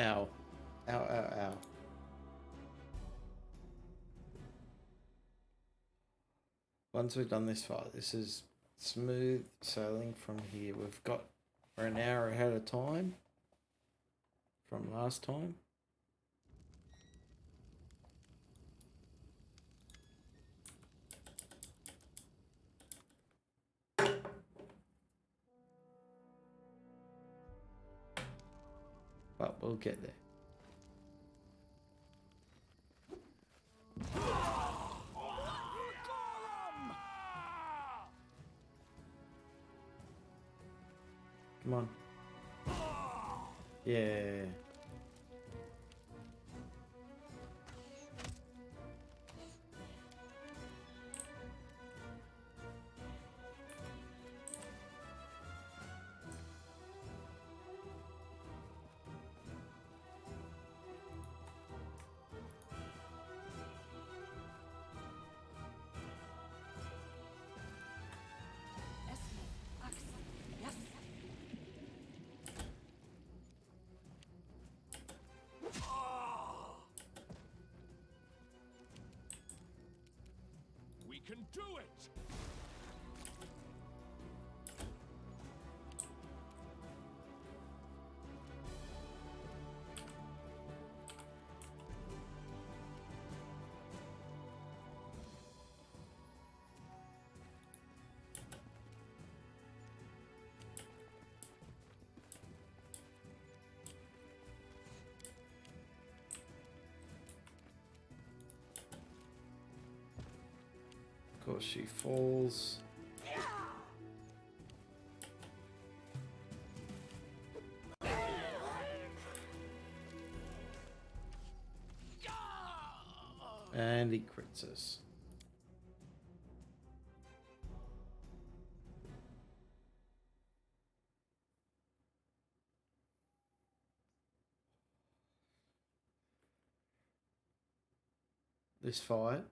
Ow. Ow, ow, ow. Once we've done this fight, this is smooth sailing from here. We're an hour ahead of time from last time. But we'll get there. Come on. Yeah. We can do it! Of course she falls. And he crits us. This fight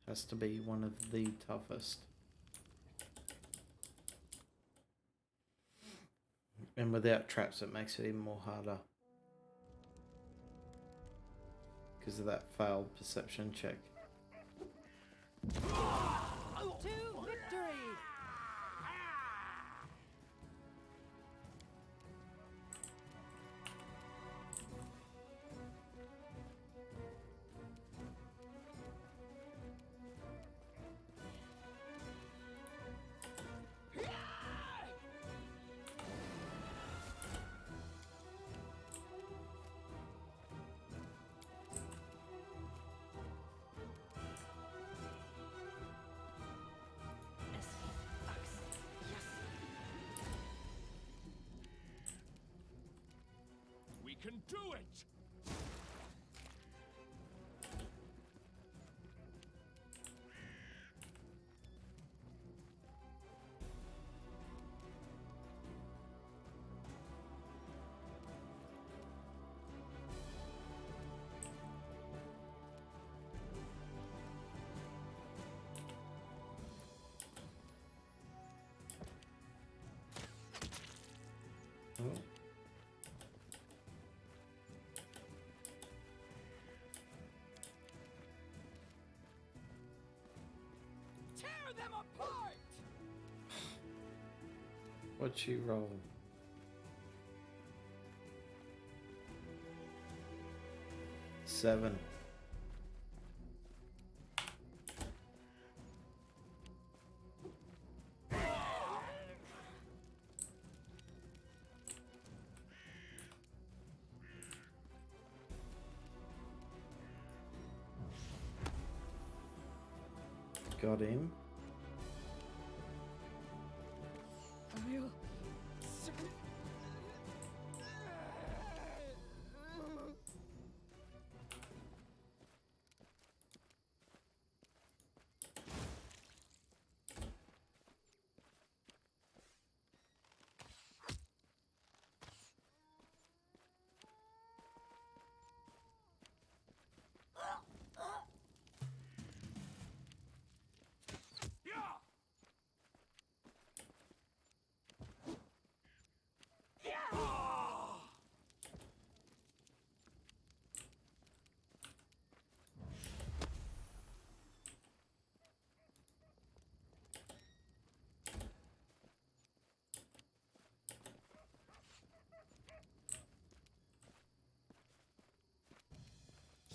has to be one of the toughest. And without traps it makes it even more harder. Because of that failed perception check. To victory! We can do it! Oh. Tear them apart! What'd she roll? Seven. Got him.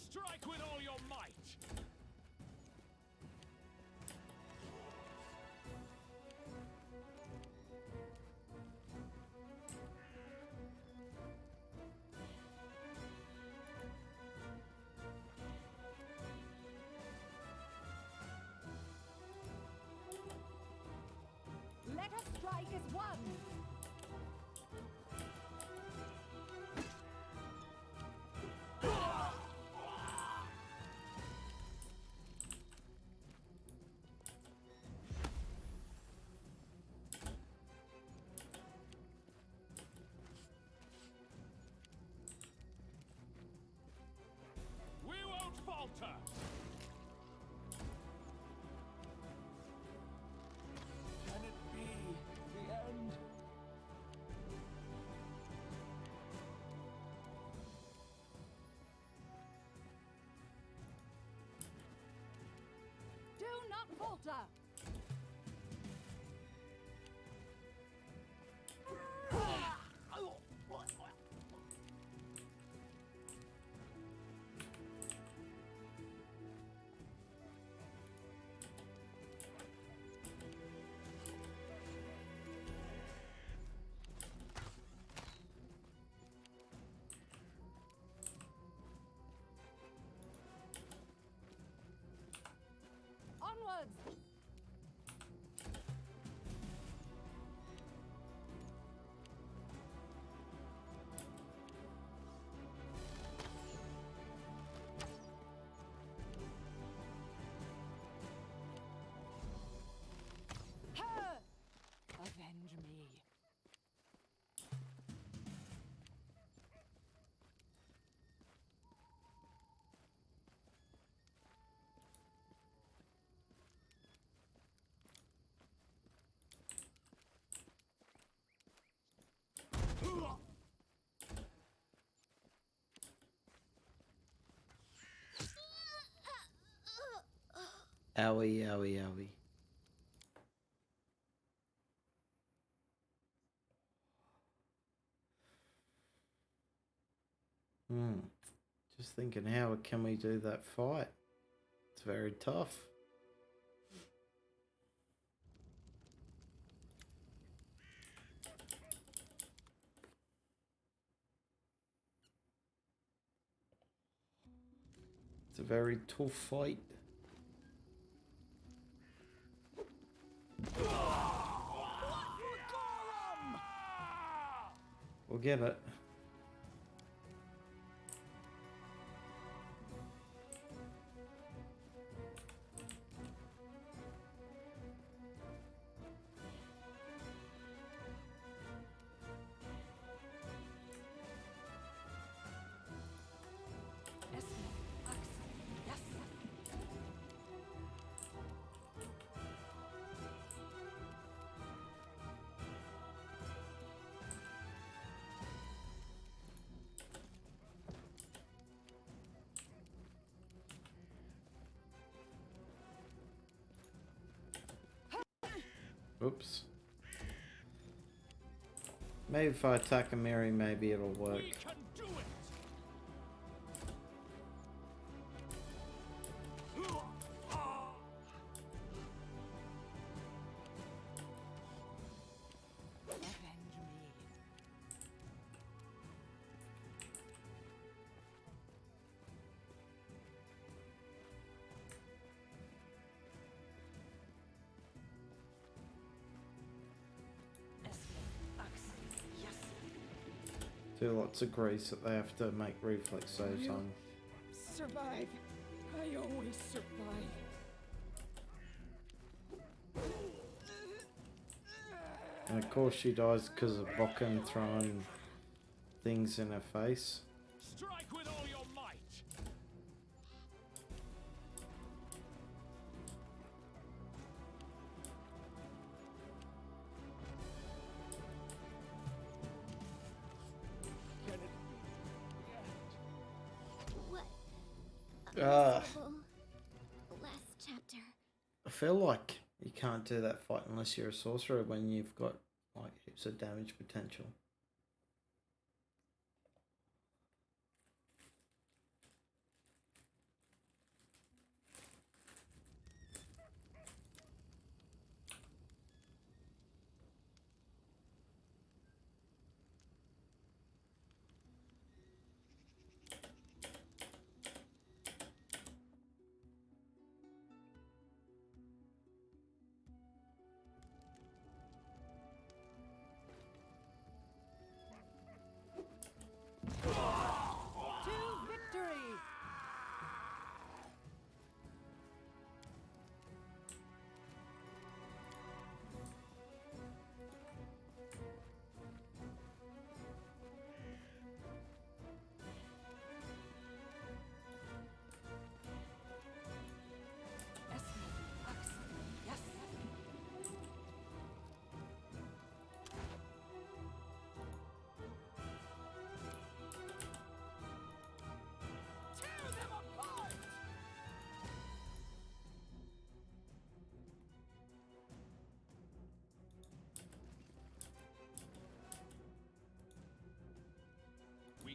Strike with all your might! Let us strike as one! We won't falter! Can it be the end? Do not falter! Onwards! Her! Avenge me. Owie, owie, owie. Just thinking, how can we do that fight? It's very tough. It's a very tough fight. We'll get it. Yes, yes. Oops. Maybe if I attack a Mary, maybe it'll work. We can do it! Avenge me. Yes. Do lots of grease that they have to make reflex saves on. Survive. I always survive. And of course she dies because of Bokken throwing things in her face. Strike with all your might! Can it be the end? What? Ah. Miserable last chapter. I feel like you can't do that fight unless you're a sorcerer when you've got like heaps of damage potential.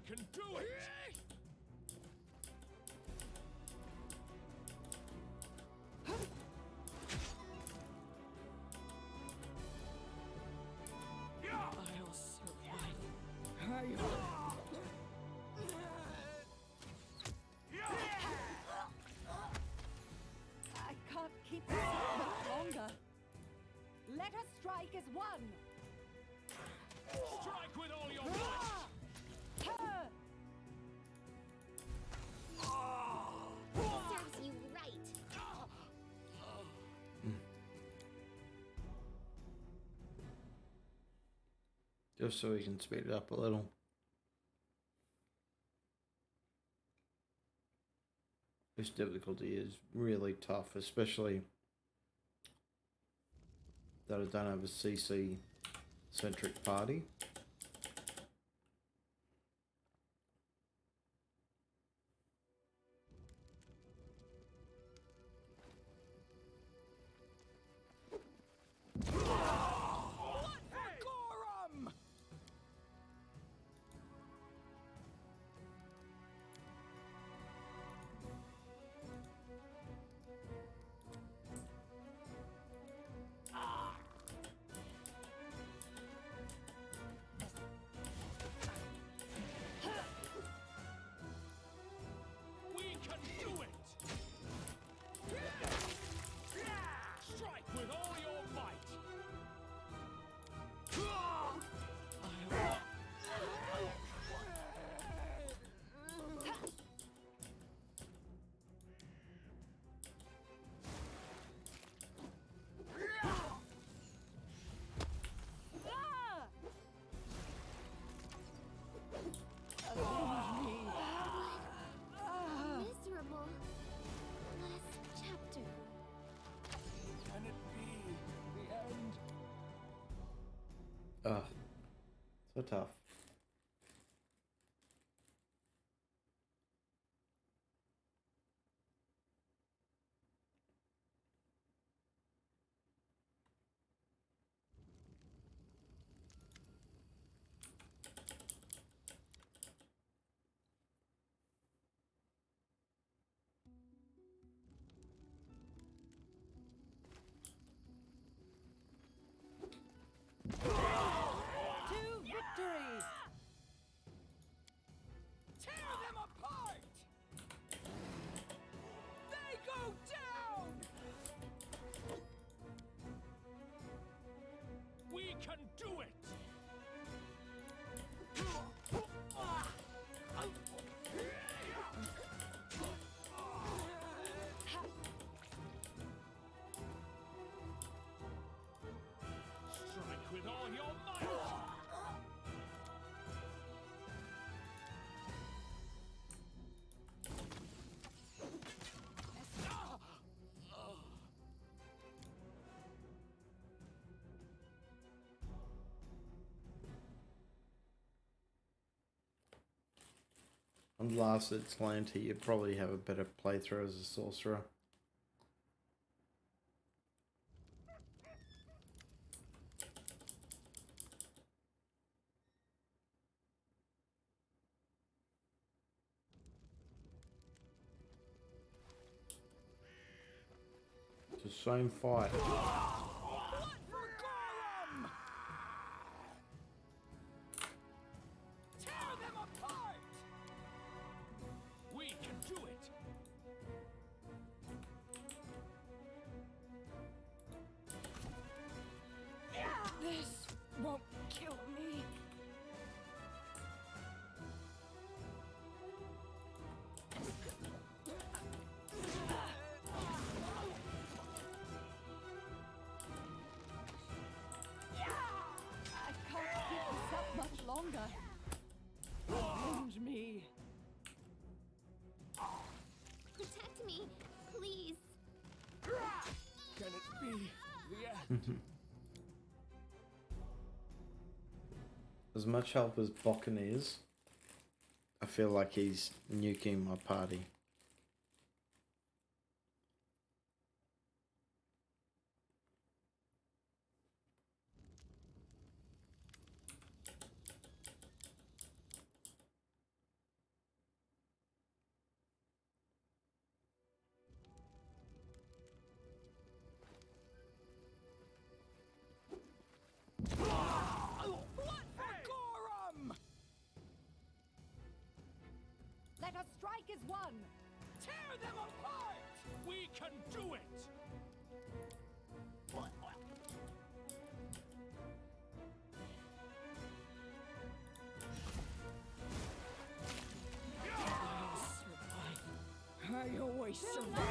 can do it! I'll survive. I can't keep this up much longer. Let us strike as one. Strike with all your might! Serves you right. Just so we can speed it up a little. This difficulty is really tough, especially that I don't have a CC centric party. Gorum! We can do it! Strike with all your might! Miserable. Last chapter. Can it be the end? Ugh. So tough. To victory! Tear them apart! They go down! We can do it! Strike with all your might! On last it's Lanta, you probably have a better playthrough as a sorcerer. It's the same fight. Blood for Gorum! Tear them apart! We can do it! This won't kill me. I can't keep this up much longer. Avenge me. Protect me, please. Can it be the end? As much help as Bokken is, I feel like he's nuking my party. as one. Tear them apart! We can do it! I always survive.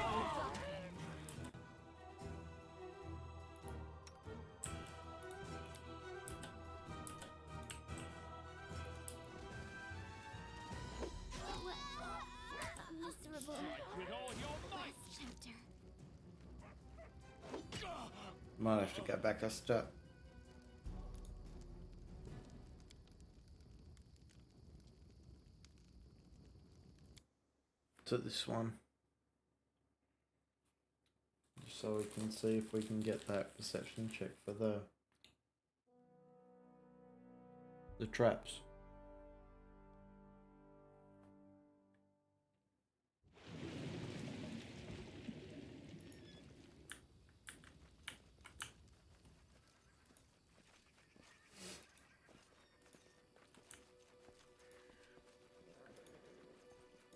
Miserable. With all your might! Last chapter. Might have to go back a step. To this one. Just so we can see if we can get that perception check for the traps.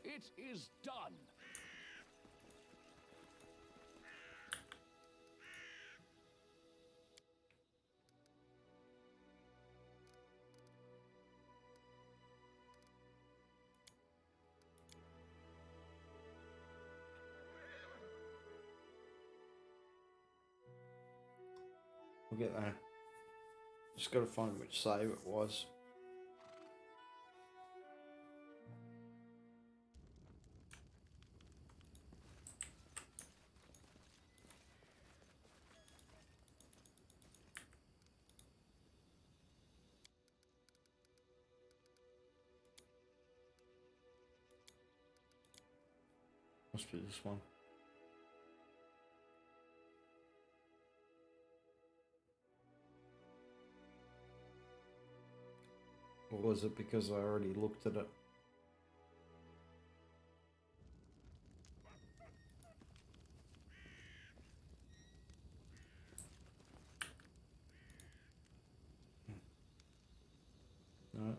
It is done! We'll get there. Just gotta find which save it was. Must be this one. Or was it because I already looked at it? No.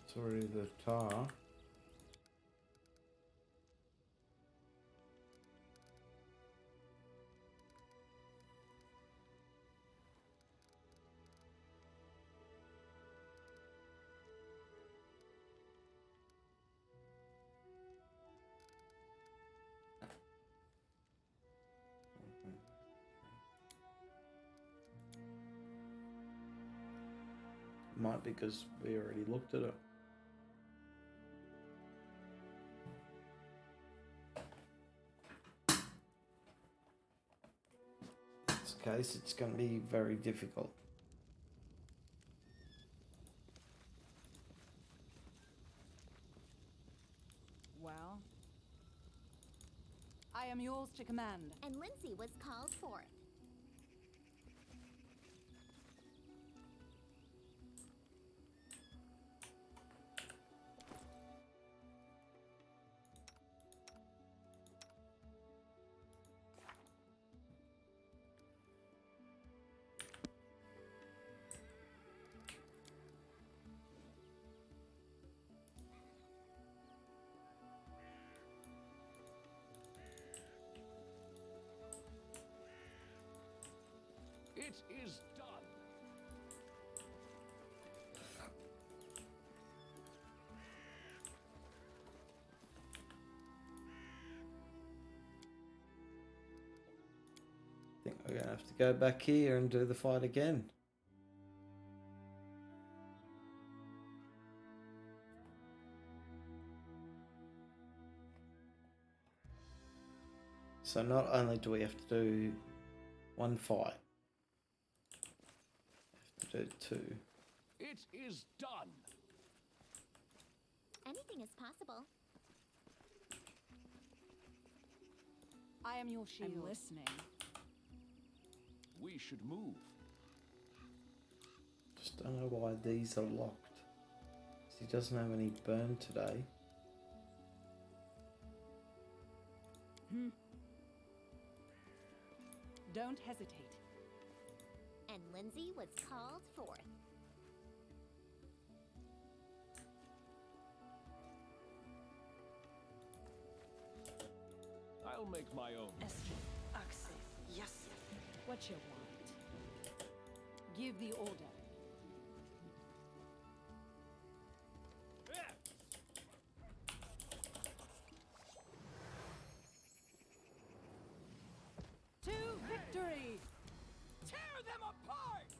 It's already the tar. Might be because we already looked at it. In this case, it's going to be very difficult. Well, I am yours to command. And Lindsay was called forth. It is done! I think we're going to have to go back here and do the fight again. So not only do we have to do one fight, we have to do two. It is done! Anything is possible. I am your shield. I'm listening. We should move. Just don't know why these are locked. He doesn't have any burn today. Don't hesitate. and Lindsay was called forth. I'll make my own. Access. Yes. What you want? Give the order. To victory! Tear them apart!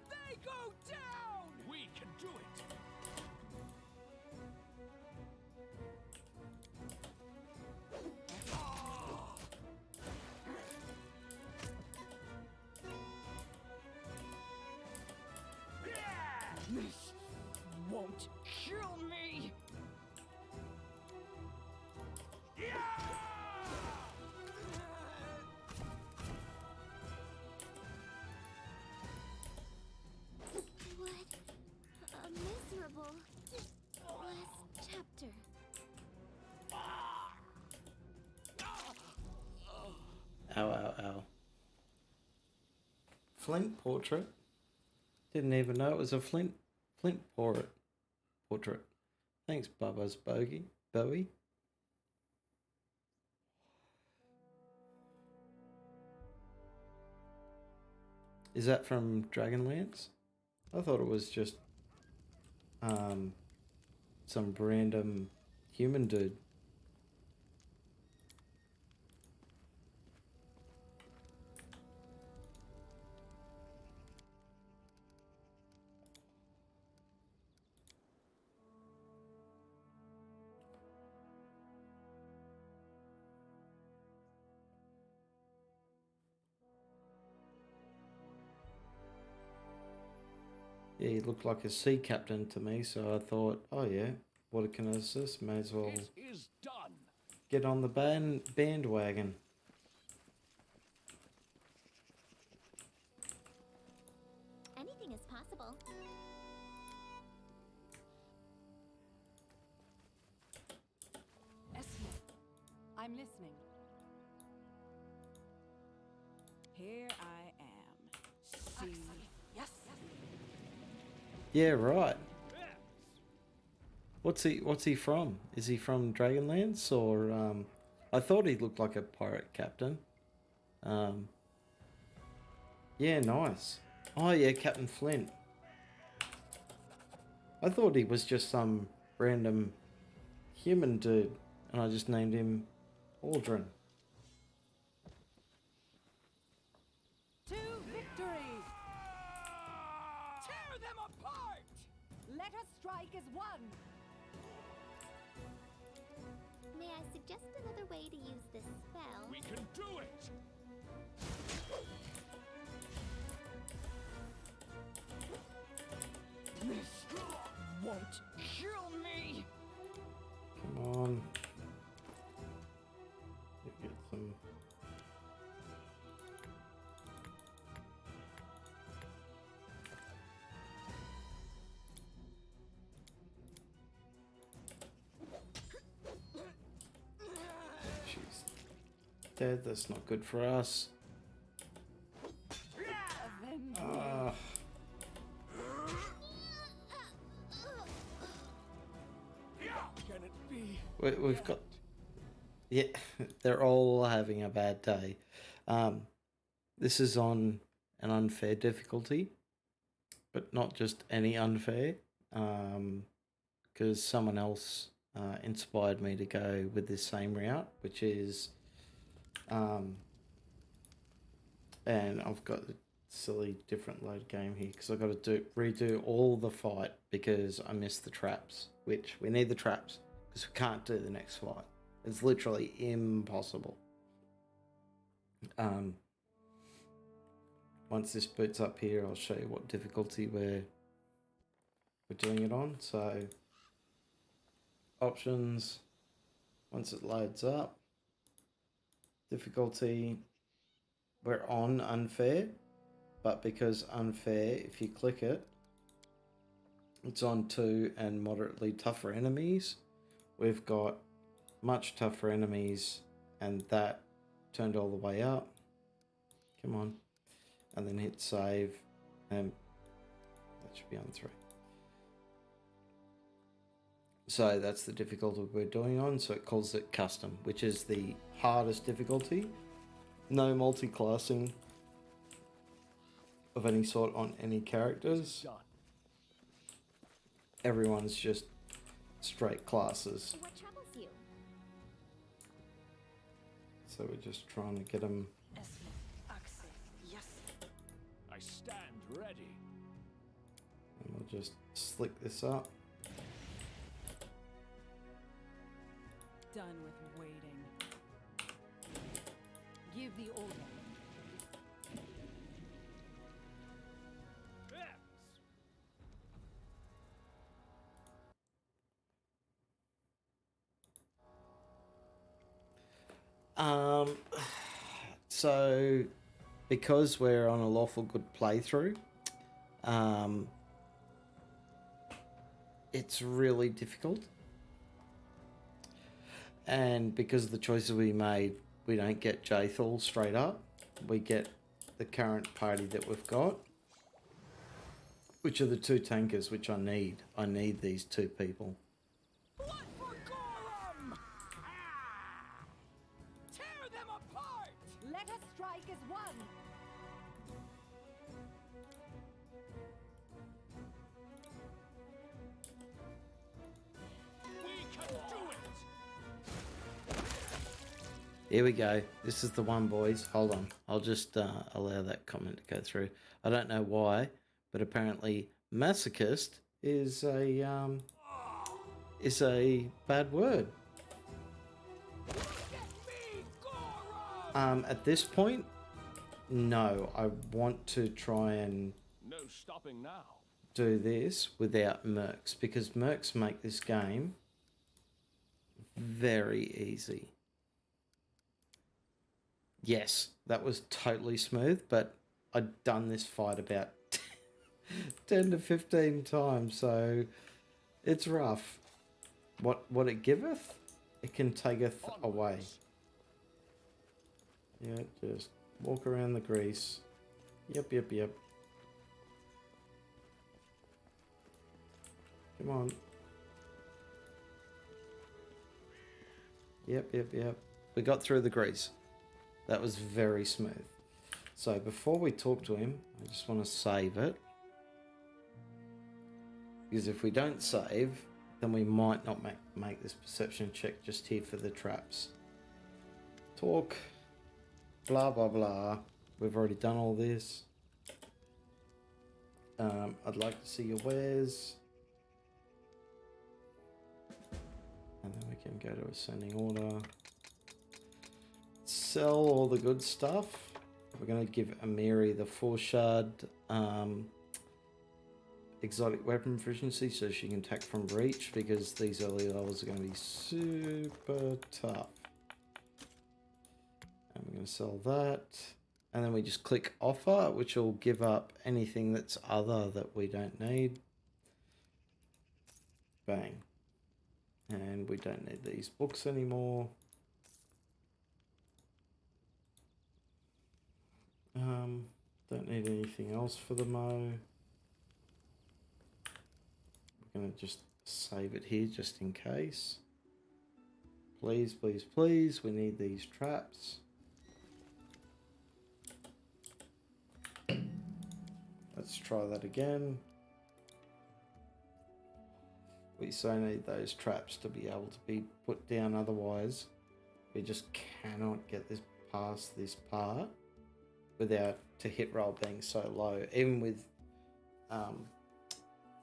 They go down! We can do it! This won't kill me! What a miserable last chapter. Ow, ow, ow. Flint portrait? Didn't even know it was a Flint portrait. Thanks, Bubba's Bowie. Is that from Dragonlance? I thought it was just some random human dude. Yeah, he looked like a sea captain to me, so I thought, oh yeah, what a kineticist, may as well It is done! get on the bandwagon. Anything is possible. Esme, I'm listening. Here I am. See, Yes. Yeah, right. What's he from? Is he from Dragonlance or I thought he looked like a pirate captain. Yeah, nice. Oh yeah, Captain Flint. I thought he was just some random human dude and I just named him Aldrin. To victory! Tear them apart! Let us strike as one! May I suggest another way to use this spell? We can do it! This won't kill me! Come on. Get some. She's dead. That's not good for us. Avenge Can it be? We've got. Yeah, they're all having a bad day. This is on an unfair difficulty, but not just any unfair. Because someone else inspired me to go with this same route, which is, and I've got a silly different load game here because I've got to redo all the fight because I missed the traps, which we need the traps because we can't do the next fight. It's literally impossible. Once this boots up here, I'll show you what difficulty we're doing it on. So options, once it loads up, difficulty, we're on unfair, but because unfair, if you click it, it's on 2 and moderately tougher enemies. We've got much tougher enemies and that turned all the way up. Come on. and then hit save, and that should be on 3. So that's the difficulty we're doing on, so it calls it custom, which is the hardest difficulty. No multi-classing of any sort on any characters. Done. Everyone's just straight classes. What troubles you? So we're just trying to get them. Yes. I stand ready. And we'll just slick this up. Done with waiting. Give the order. Yes. So because we're on a lawful good playthrough, it's really difficult. And because of the choices we made, we don't get Jathal straight up. We get the current party that we've got, which are the 2 tankers, which I need. I need these 2 people. Blood for Gorum! Tear them apart! Let us strike as one. We can do it! Here we go. This is the one, boys. Hold on. I'll just allow that comment to go through. I don't know why, but apparently masochist is a bad word. Look at me, Gorum! At this point, no. I want to try and No stopping now. do this without mercs, because mercs make this game very easy. Yes, that was totally smooth, but I'd done this fight about 10 to 15 times, so it's rough. What it giveth, it can taketh away. Yeah, just walk around the grease. Yep. Come on. Yep. We got through the grease. That was very smooth. So before we talk to him, I just want to save it. Because if we don't save, then we might not make this perception check just here for the traps. Talk. Blah, blah, blah. We've already done all this. I'd like to see your wares. And then we can go to ascending order. Sell all the good stuff. We're going to give Amiri the 4-shard exotic weapon proficiency so she can attack from reach, because these early levels are going to be super tough. And we're going to sell that. And then we just click offer, which will give up anything that's other that we don't need. Bang. And we don't need these books anymore. Don't need anything else for the mo. We're going to just save it here just in case. Please, we need these traps. Let's try that again. We so need those traps to be able to be put down, otherwise we just cannot get this past this part without to hit roll being so low. Even with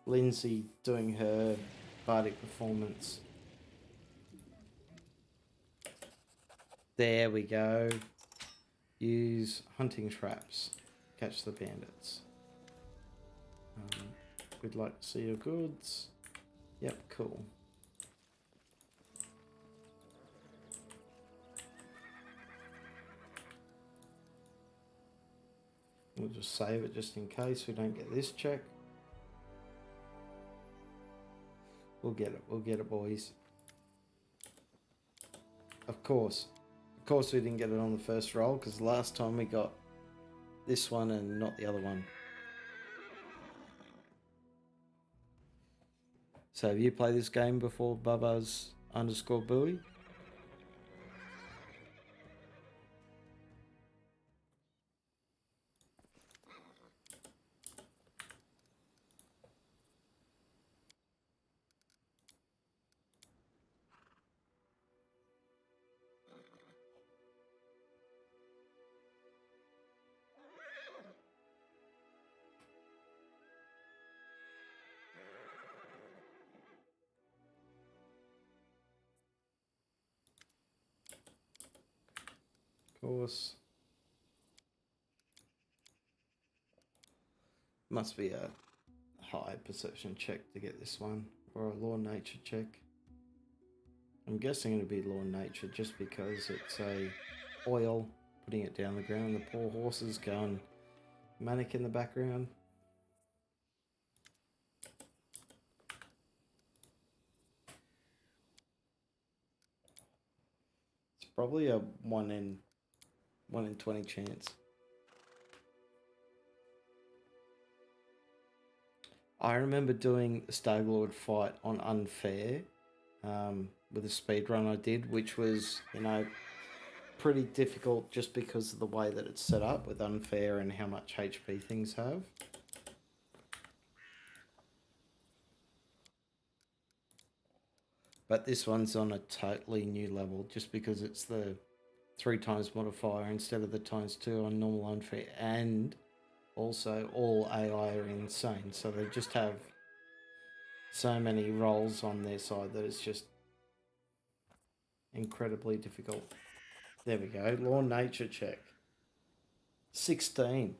Lindsay doing her bardic performance. There we go. Use hunting traps. Catch the bandits. We'd like to see your goods. Yep, cool. We'll just save it just in case we don't get this check. We'll get it, boys. Of course we didn't get it on the first roll, because last time we got this one and not the other one. So have you played this game before, Bubba's_Buoy? Of course. Must be a high perception check to get this one, or a law nature check. I'm guessing it'll be law nature just because it's a oil, putting it down the ground, the poor horses going manic in the background. It's probably a 1 in 20 chance. I remember doing a Staglord fight on unfair with a speed run I did, which was, you know, pretty difficult just because of the way that it's set up with unfair and how much HP things have. But this one's on a totally new level just because it's the 3 times modifier instead of the ×2 on normal unfair, and also all AI are insane, so they just have so many rolls on their side that it's just incredibly difficult. There we go, law nature check. 16.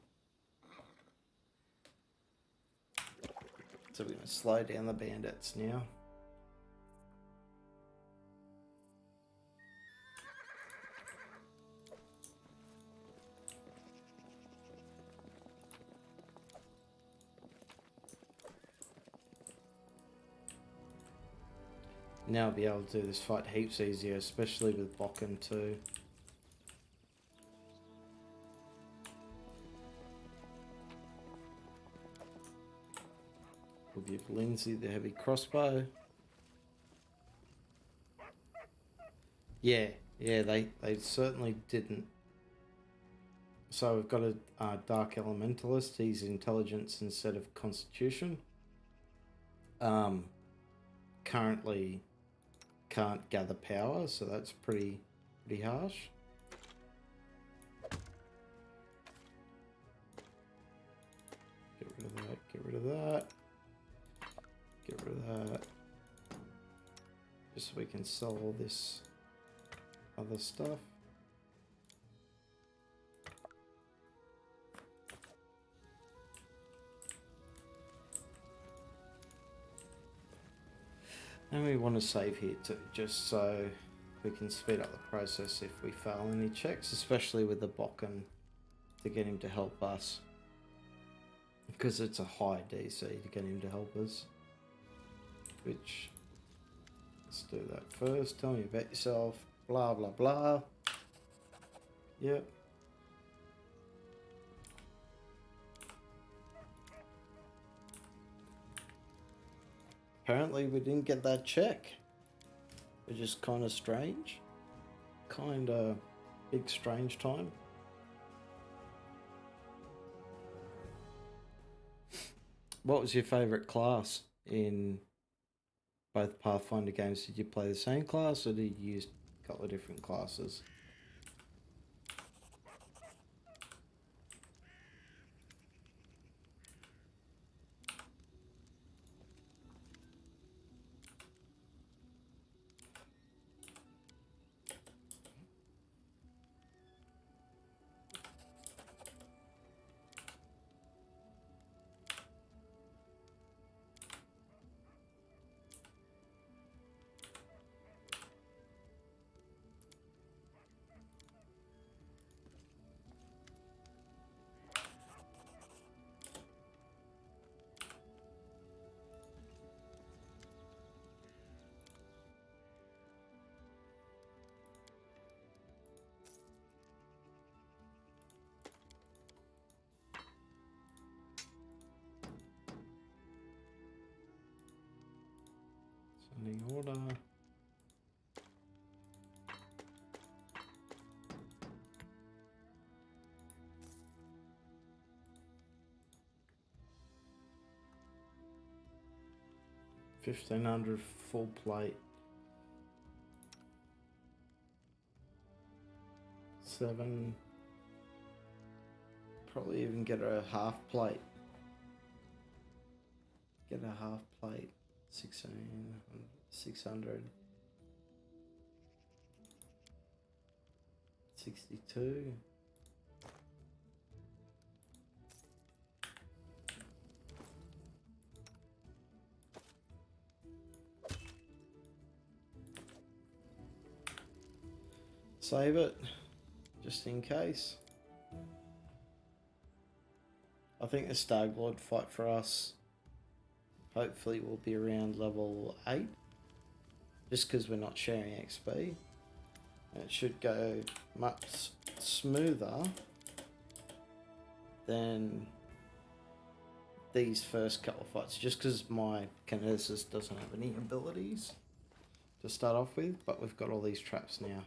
So we're going to slow down the bandits now. Now I'll be able to do this fight heaps easier, especially with Bokken too. We'll give Lindsay the heavy crossbow. Yeah, they certainly didn't. So we've got a Dark Elementalist. He's intelligence instead of constitution. Currently can't gather power, so that's pretty harsh. Get rid of that, get rid of that. Get rid of that. Just so we can sell all this other stuff. And we want to save here too, just so we can speed up the process if we fail any checks, especially with the Bokken, to get him to help us. Because it's a high DC to get him to help us. Which, let's do that first. Tell me about yourself, blah blah blah. Yep. Apparently we didn't get that check, which is kind of strange. Kind of big strange time. What was your favourite class in both Pathfinder games? Did you play the same class or did you use a couple of different classes? Any order? $1,500 full plate. 7. Probably even get a half plate. Get a half plate. 16, 600. 62. Save it, just in case. I think the Stag Lord fight for us hopefully will be around level 8. Just because we're not sharing XP. And it should go much smoother than these first couple of fights. Just because my Kineticist doesn't have any abilities to start off with. But we've got all these traps now.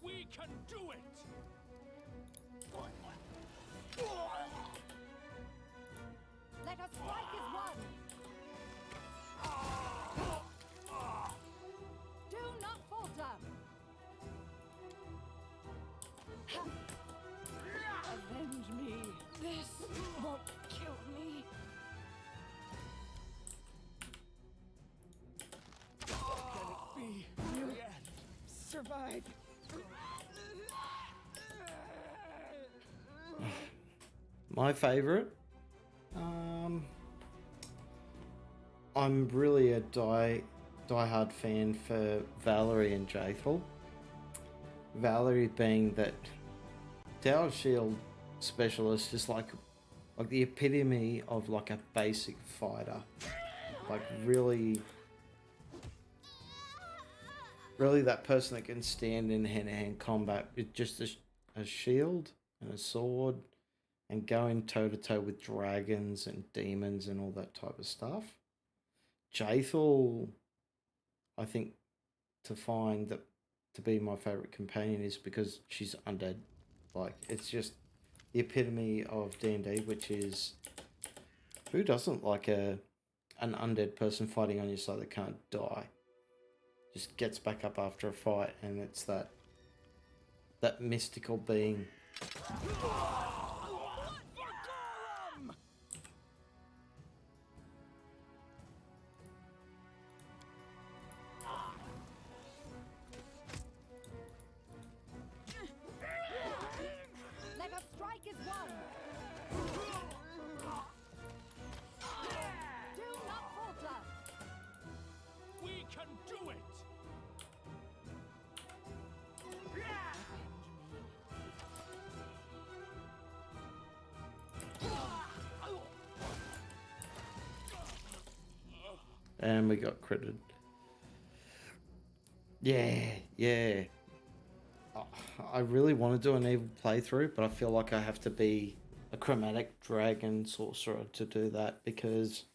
We can do it! Let us strike as one! Do not falter! Avenge me! This won't kill me! Can it be the end? Survive! My favorite? I'm really a die-hard fan for Valerie and Jaethal. Valerie being that Tower Shield specialist is like the epitome of like a basic fighter. Like really that person that can stand in hand-to-hand combat with just a shield and a sword and going toe-to-toe with dragons and demons and all that type of stuff. Jaethal, I think, to find that to be my favourite companion is because she's undead. Like, it's just the epitome of D&D, which is... Who doesn't like an undead person fighting on your side that can't die? Just gets back up after a fight, and it's that mystical being. Let us strike as one! Do not falter! We can do it! And we got critted. Yeah. I really want to do an evil playthrough, but I feel like I have to be a chromatic dragon sorcerer to do that because...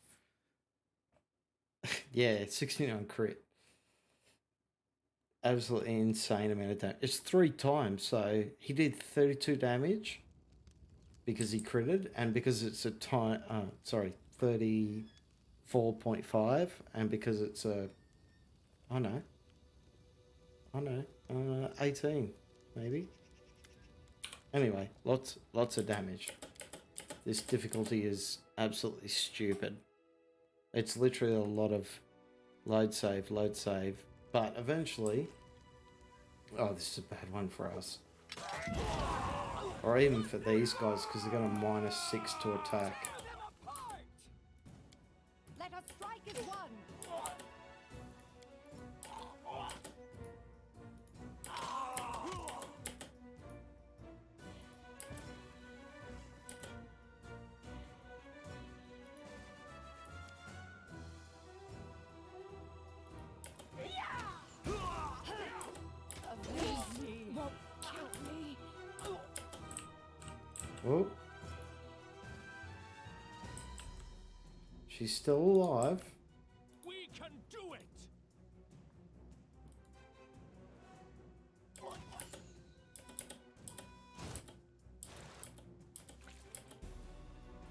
yeah, 69 crit. Absolutely insane amount of damage. It's 3 times, so he did 32 damage because he critted, and because it's a time... 34.5, and because it's a... I know, 18, maybe. Anyway, lots of damage. This difficulty is absolutely stupid. It's literally a lot of load save, but eventually... Oh, this is a bad one for us. Or even for these guys, because they're going to -6 to attack. Let us strike as one! Oh. She's still alive. We can do it!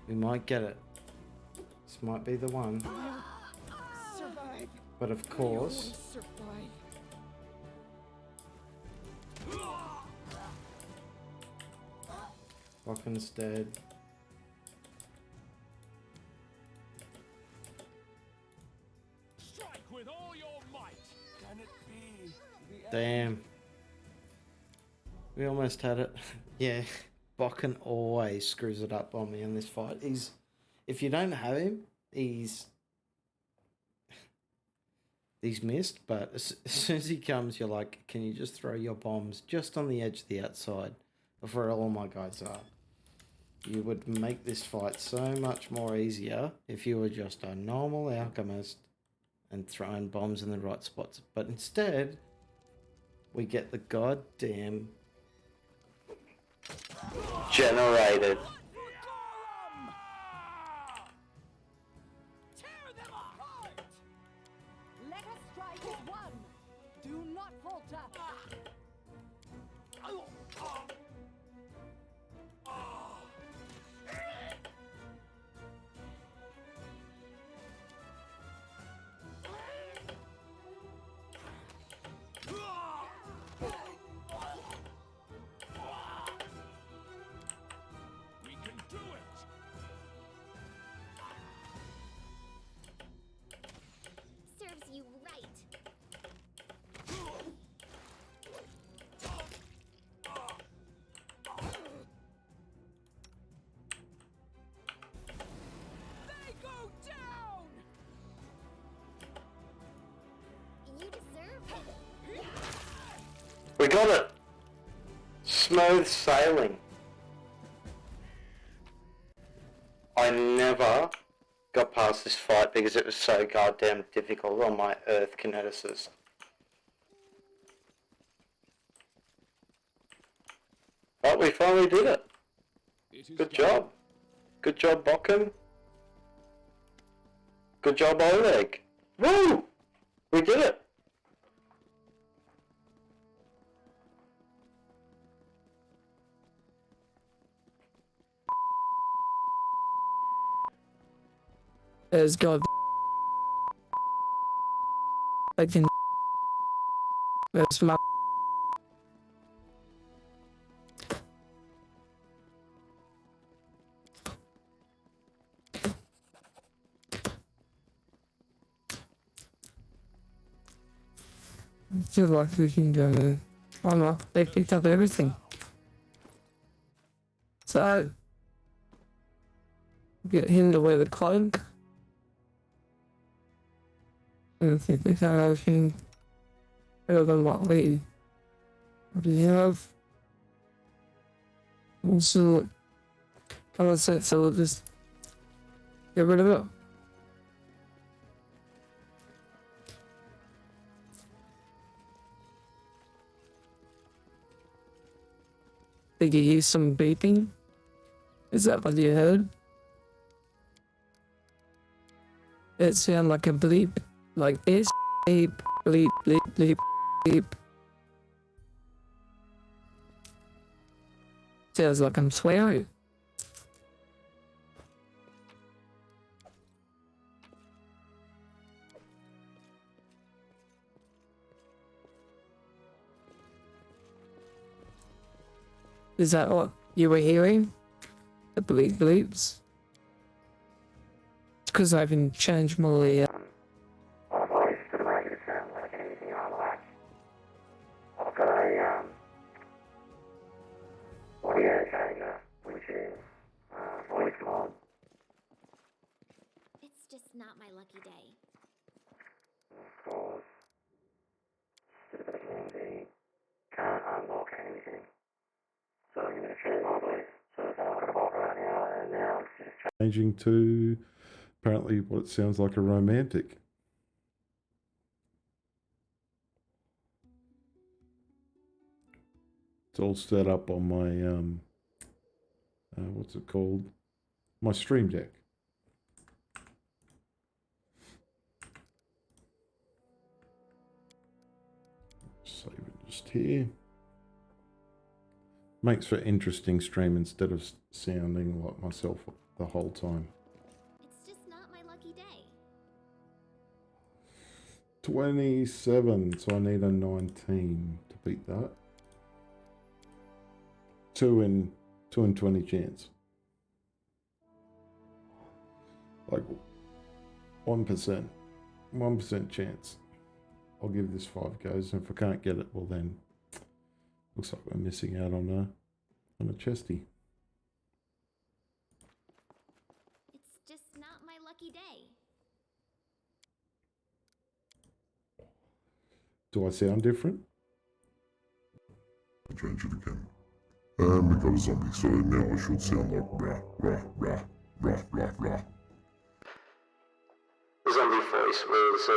We might get it. This might be the one. Survive. But of course, Survive. Bocken's dead. Strike with all your might! Can it be the Damn. We almost had it. Yeah. Bokken always screws it up on me in this fight. If you don't have him, he's missed, but as soon as he comes, you're like, can you just throw your bombs just on the edge of the outside of where all my guys are? You would make this fight so much more easier if you were just a normal alchemist and throwing bombs in the right spots. But instead, we get the goddamn generated. Gorum! Tear them apart! Let us strike as one. Do not falter. We can do it! Serves you right. They go down! You deserve it. We got it! Smooth sailing. I never got past this fight because it was so goddamn difficult on my Earth Kineticist. But we finally did it. It is Good done. job. Good job, Bokken. Good job, Oleg. Woo! We did it. There's God. I can. There's my. I feel like we can go. Oh no, they picked up everything. So, get him to wear the cloak. I think we found everything better than what we already have. Also, how was it? So we'll just get rid of it. Did you hear some beeping? Is that what you heard? It sounded like a bleep. Like this bleep, bleep, bleep, bleep, bleep. Sounds like I'm swearing. Is that what you were hearing? The bleep bleeps? It's because I can change my voice to make it sound like anything I like. I've got a audio changer, which is voice mod. It's just not my lucky day. Of course, stupid Lindsay can't unlock anything. So I'm going to change my voice. So it's not going to bother right now, and now it's just changing to apparently what it sounds like a romantic. It's all set up on my what's it called? My Stream Deck. Save it just here. Makes for interesting stream instead of sounding like myself the whole time. It's just not my lucky day. 27, so I need a 19 to beat that. 2 in 20 chance. Like 1%. 1% chance. I'll give this 5 goes, and if I can't get it, well then looks like we're missing out on a chesty. It's just not my lucky day. Do I sound different? I change it again. And we got a zombie, so now I should sound like rah, rah, rah, rah, rah, rah. The zombie voice was,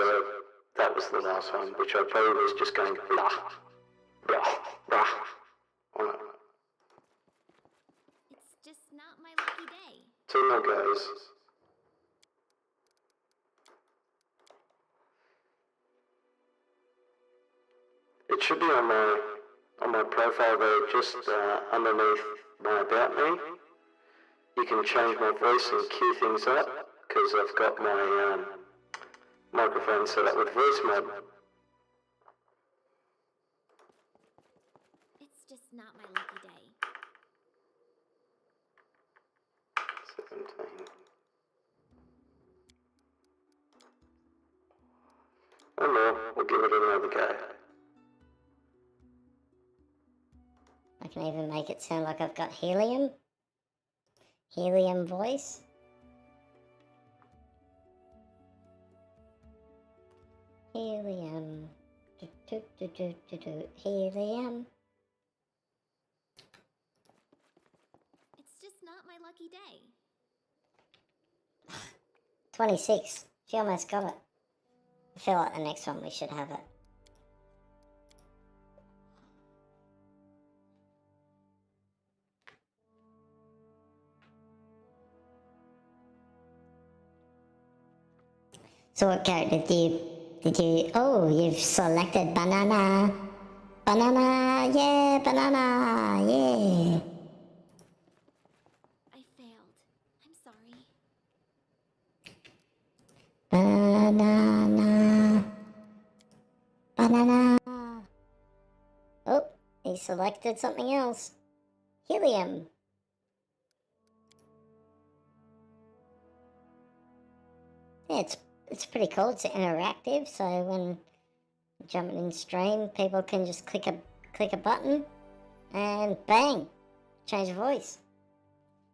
that was the last one, which I probably was just going blah, blah, blah on it. It's just not my lucky day. 2 more goes. It should be on my profile there, just underneath my about me. You can change my voice and cue things up, because I've got my microphone set up with voice mod. It's just not my lucky day. 17. One more, we'll give it another go. I can even make it sound like I've got helium. Helium voice. Helium. Do, do, do, do, do, do. Helium. It's just not my lucky day. 26. She almost got it. I feel like the next one we should have it. So what character did you, oh, you've selected banana. Banana, yeah, banana, yeah. I failed. I'm sorry. Banana. Banana. Oh, he selected something else. Helium. Yeah, it's pretty cool. It's interactive, so when jumping in stream, people can just click a button and bang, change the voice.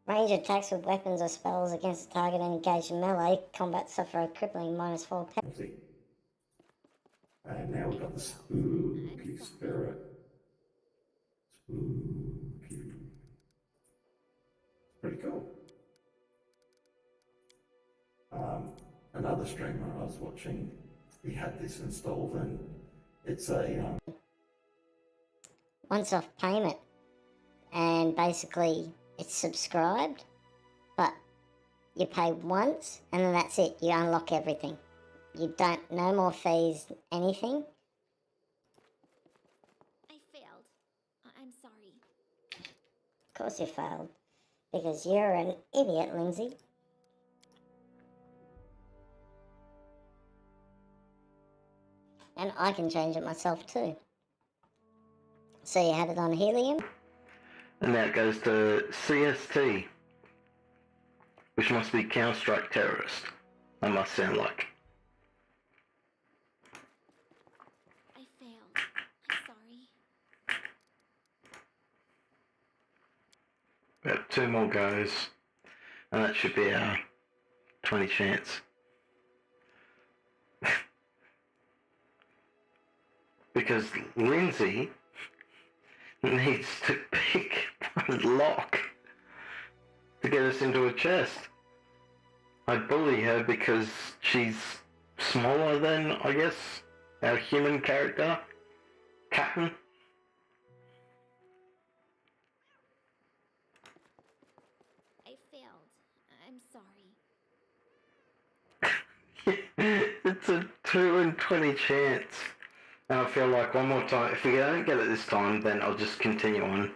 Range attacks with weapons or spells against the target and engage in melee combat suffer a crippling -4 penalty. And now we've got the spooky spirit. Spooky. Pretty cool. Another streamer I was watching, he had this installed, and it's a Once-off payment, and basically it's subscribed, but you pay once and then that's it. You unlock everything. You don't, no more fees, anything. I failed. I'm sorry. Of course you failed, because you're an idiot, Lindsay. And I can change it myself too. So you had it on helium? And now it goes to CST, which must be Counter-Strike Terrorist, I must sound like. I failed. I'm sorry. We have 2 more goes, and that should be our 20 chance. Because Lindsay needs to pick one lock to get us into a chest. I bully her because she's smaller than, I guess, our human character, Captain. failed. I'm sorry. It's a 2 in 20 chance. And I feel like one more time, if we don't get it this time, then I'll just continue on.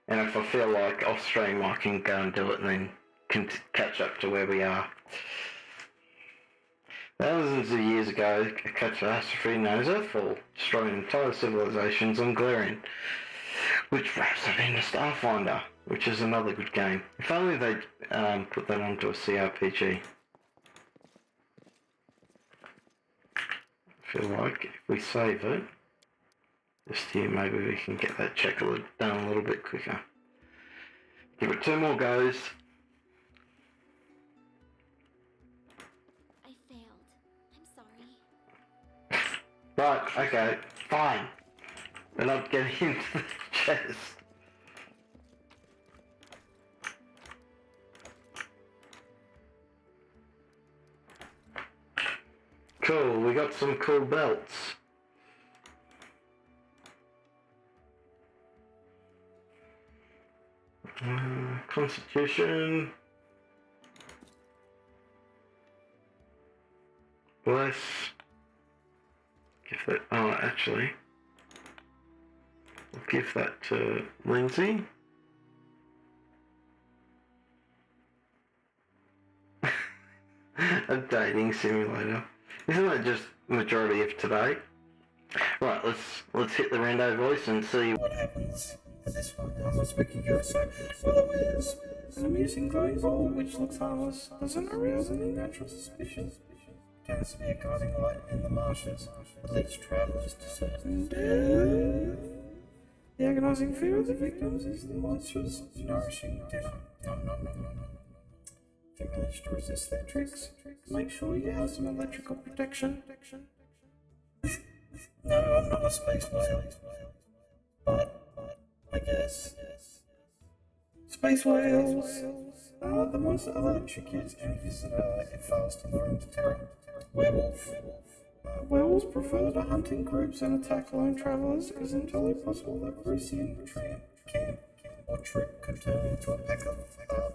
And if I feel like off stream, I can go and do it and then catch up to where we are. Thousands of years ago, a catastrophe known as Earthfall, destroying entire civilizations on Glarian, which wraps up into Starfinder, which is another good game. If only they'd put that onto a CRPG. I feel like if we save it, this year maybe we can get that check done a little bit quicker. Give it 2 more goes. I failed. I'm sorry. Right, okay, fine. We're not getting into the chest. Cool, we got some cool belts. Constitution. Bless. Give that. Oh, actually, I'll give that to Lindsay. A dating simulator. Isn't that just majority of today? Right, let's hit the rando voice and see what happens with this one. I'm a spooky ghost, so follow is an amusing glowing ball which looks harmless, doesn't arouse any natural suspicion. Tends to be a guiding light in the marshes that leads travellers to certain death. The agonising fear of the victims is the monstrous nourishing dinner. No. If you manage to resist their tricks, make sure you have some electrical protection. No, I'm not a space whale. But I guess. Space whales are the most electric kids any visitor if fails to learn to terror. Werewolf. Werewolves prefer to hunt in groups and attack lone travellers. It is entirely possible that Russian camp or troop could turn into a pack of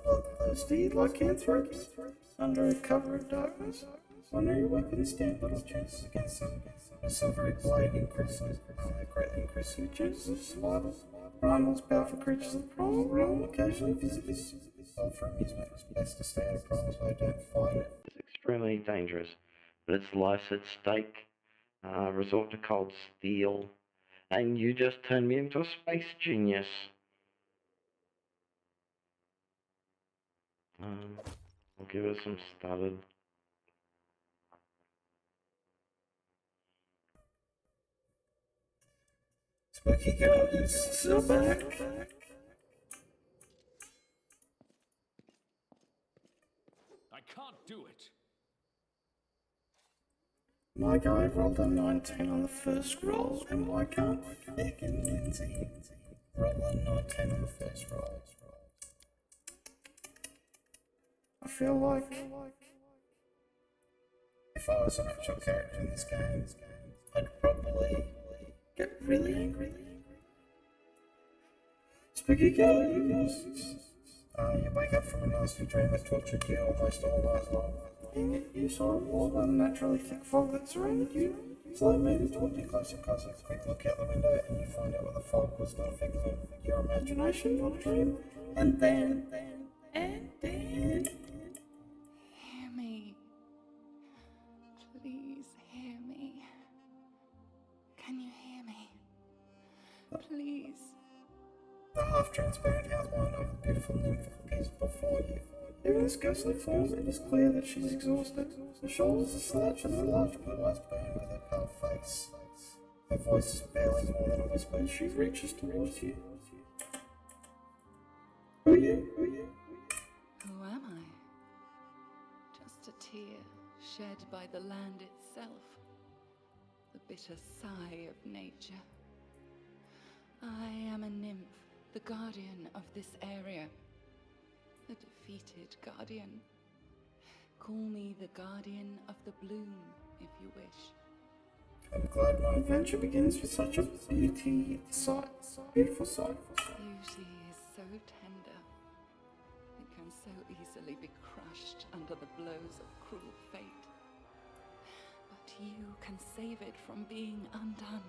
bloodthirsty lycanthropes under cover of darkness. When your weapons stand little chances against them, a silvery blade greatly increases your chances of survival. Primal's powerful creatures of the primal realm occasionally visit this for amusement. It's best to stay out of Primal's way, don't fight it. It's extremely dangerous, but it's life's at stake. Resort to cold steel, and you just turned me into a space genius. I'll give it some started. Spooky ghosts are back. I can't do it. My guy rolled a 19 on the first roll, and why can't fucking Lindsay roll a 19 on the first roll? I feel like if I was an actual character in this game, I'd probably get really angry. Spooky ghosts. You wake up from a nasty dream that tortured you almost all night long. And yet you saw a wall of unnaturally thick fog that surrounded you. So it made it toward you closer and closer. A quick look out the window and you find out what the fog was not a figment of your imagination, not a dream. And then... Hear me. Please hear me. Can you hear me? Please. The half-transparent outline of a beautiful nymph appears before you. Even in this ghostly form, it is clear that she's exhausted. Her shoulders are slouched and her large blue eyes burn with her pale face. Her voice is barely more than a whisper as she reaches towards you. Who are you? Who am I? Just a tear shed by the land itself. The bitter sigh of nature. I am a nymph, the guardian of this area. The defeated guardian. Call me the guardian of the bloom, if you wish. I'm glad my adventure begins with such a beautiful sight. Beauty is so tender. It can so easily be crushed under the blows of cruel fate. But you can save it from being undone.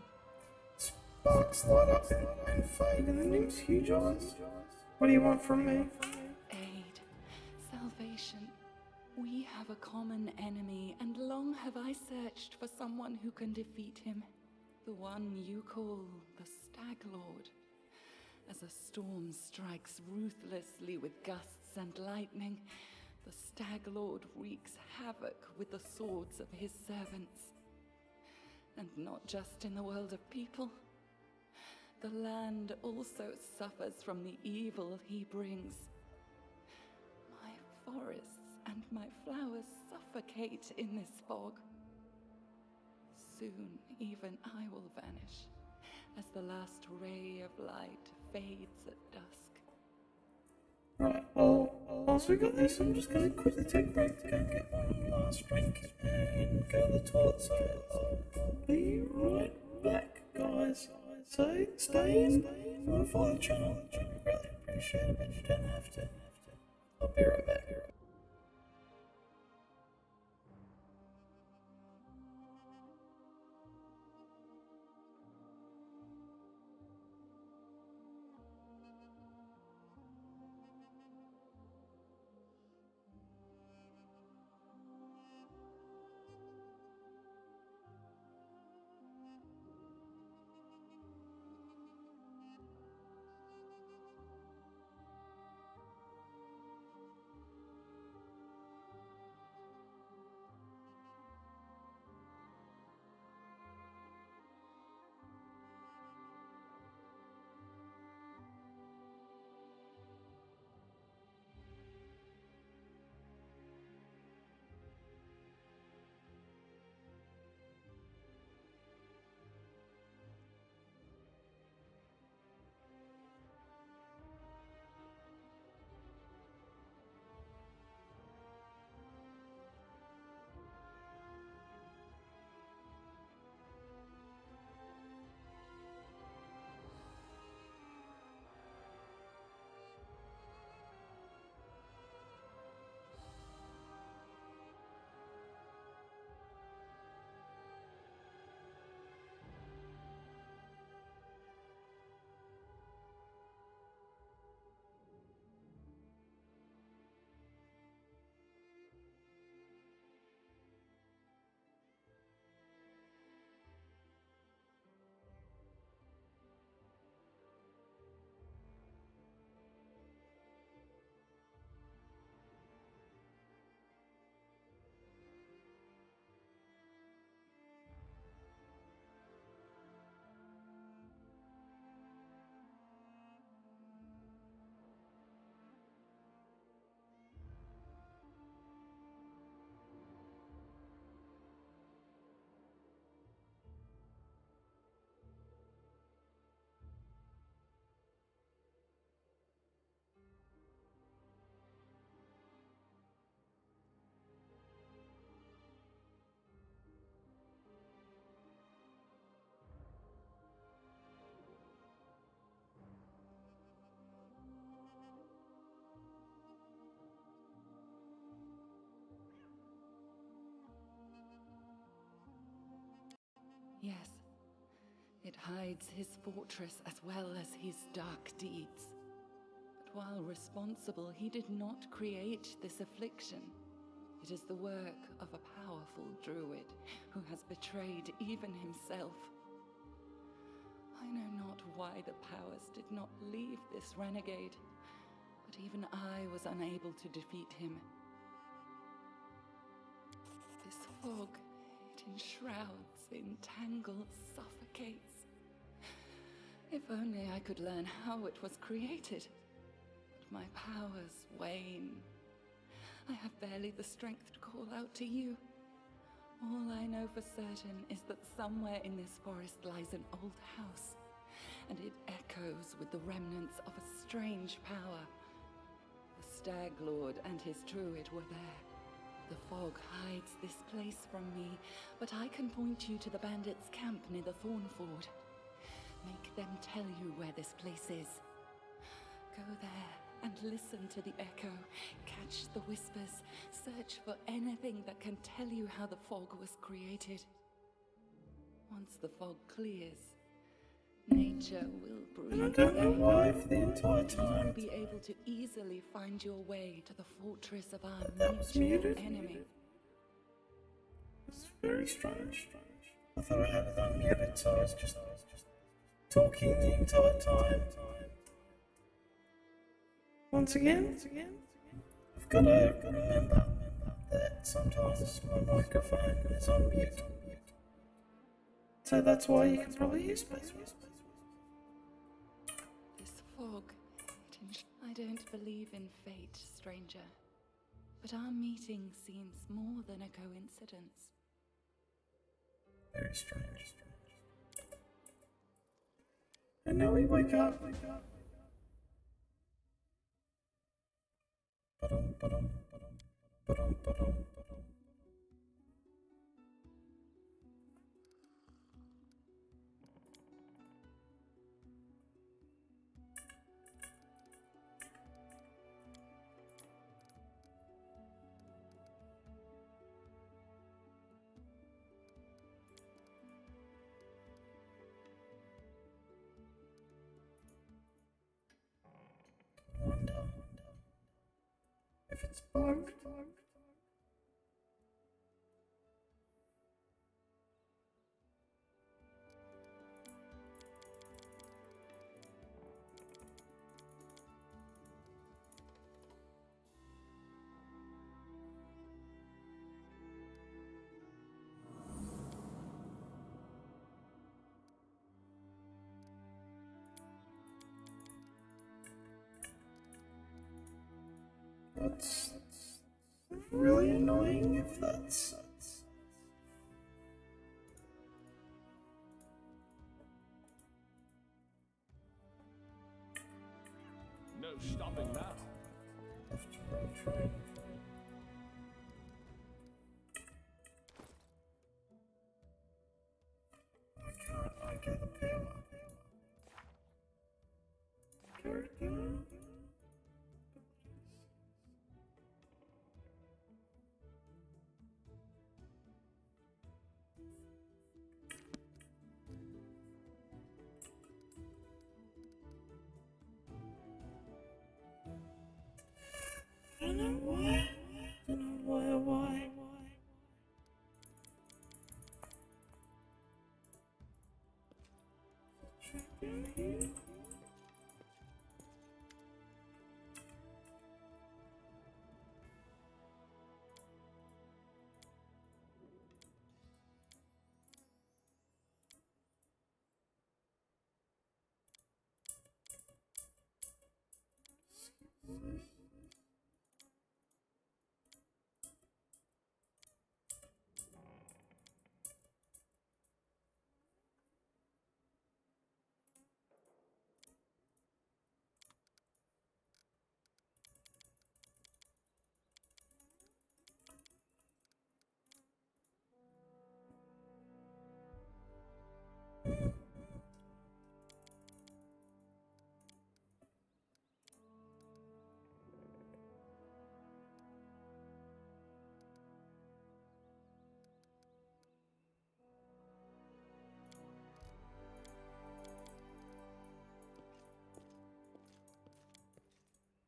Sparks light up and fade in the nymph's huge eyes. What do you want from me? Aid, salvation. We have a common enemy, and long have I searched for someone who can defeat him. The one you call the Stag Lord. As a storm strikes ruthlessly with gusts and lightning, the Stag Lord wreaks havoc with the swords of his servants. And not just in the world of people. The land also suffers from the evil he brings. My forests and my flowers suffocate in this fog. Soon even I will vanish, as the last ray of light fades at dusk. Right, well, whilst we got this, I'm just going to quickly take a break to go and get one last drink and go to the toilet, so I'll be right back, guys. So, stay in, follow the channel, which would be greatly appreciated, but you don't have to. I'll be right back. Yes, it hides his fortress as well as his dark deeds. But while responsible, he did not create this affliction. It is the work of a powerful druid who has betrayed even himself. I know not why the powers did not leave this renegade, but even I was unable to defeat him. This fog, it enshrouds, entangles, suffocates. If only I could learn how it was created. But my powers wane. I have barely the strength to call out to you. All I know for certain is that somewhere in this forest lies an old house, and it echoes with the remnants of a strange power. The Stag Lord and his druid were there. The fog hides this place from me, but I can point you to the bandits' camp near the Thornford. Make them tell you where this place is. Go there and listen to the echo, catch the whispers, search for anything that can tell you how the fog was created. Once the fog clears, nature will breathe. I don't know why for the entire You time. will be able to easily find your way to the fortress of our That was mutual muted. enemy. It's very strange. I thought I had it unmuted, so I was just talking the entire time. Once again, I've got to remember that sometimes my microphone is on mute. So that's why you can probably hear space. This fog. I don't believe in fate, stranger. But our meeting seems more than a coincidence. Very strange. And now we wake up. Ba-dum. Wonder if it's bugged. That's really annoying if that's... No stopping now. Left to right train. I get the power. Character. I don't know why. Check in here.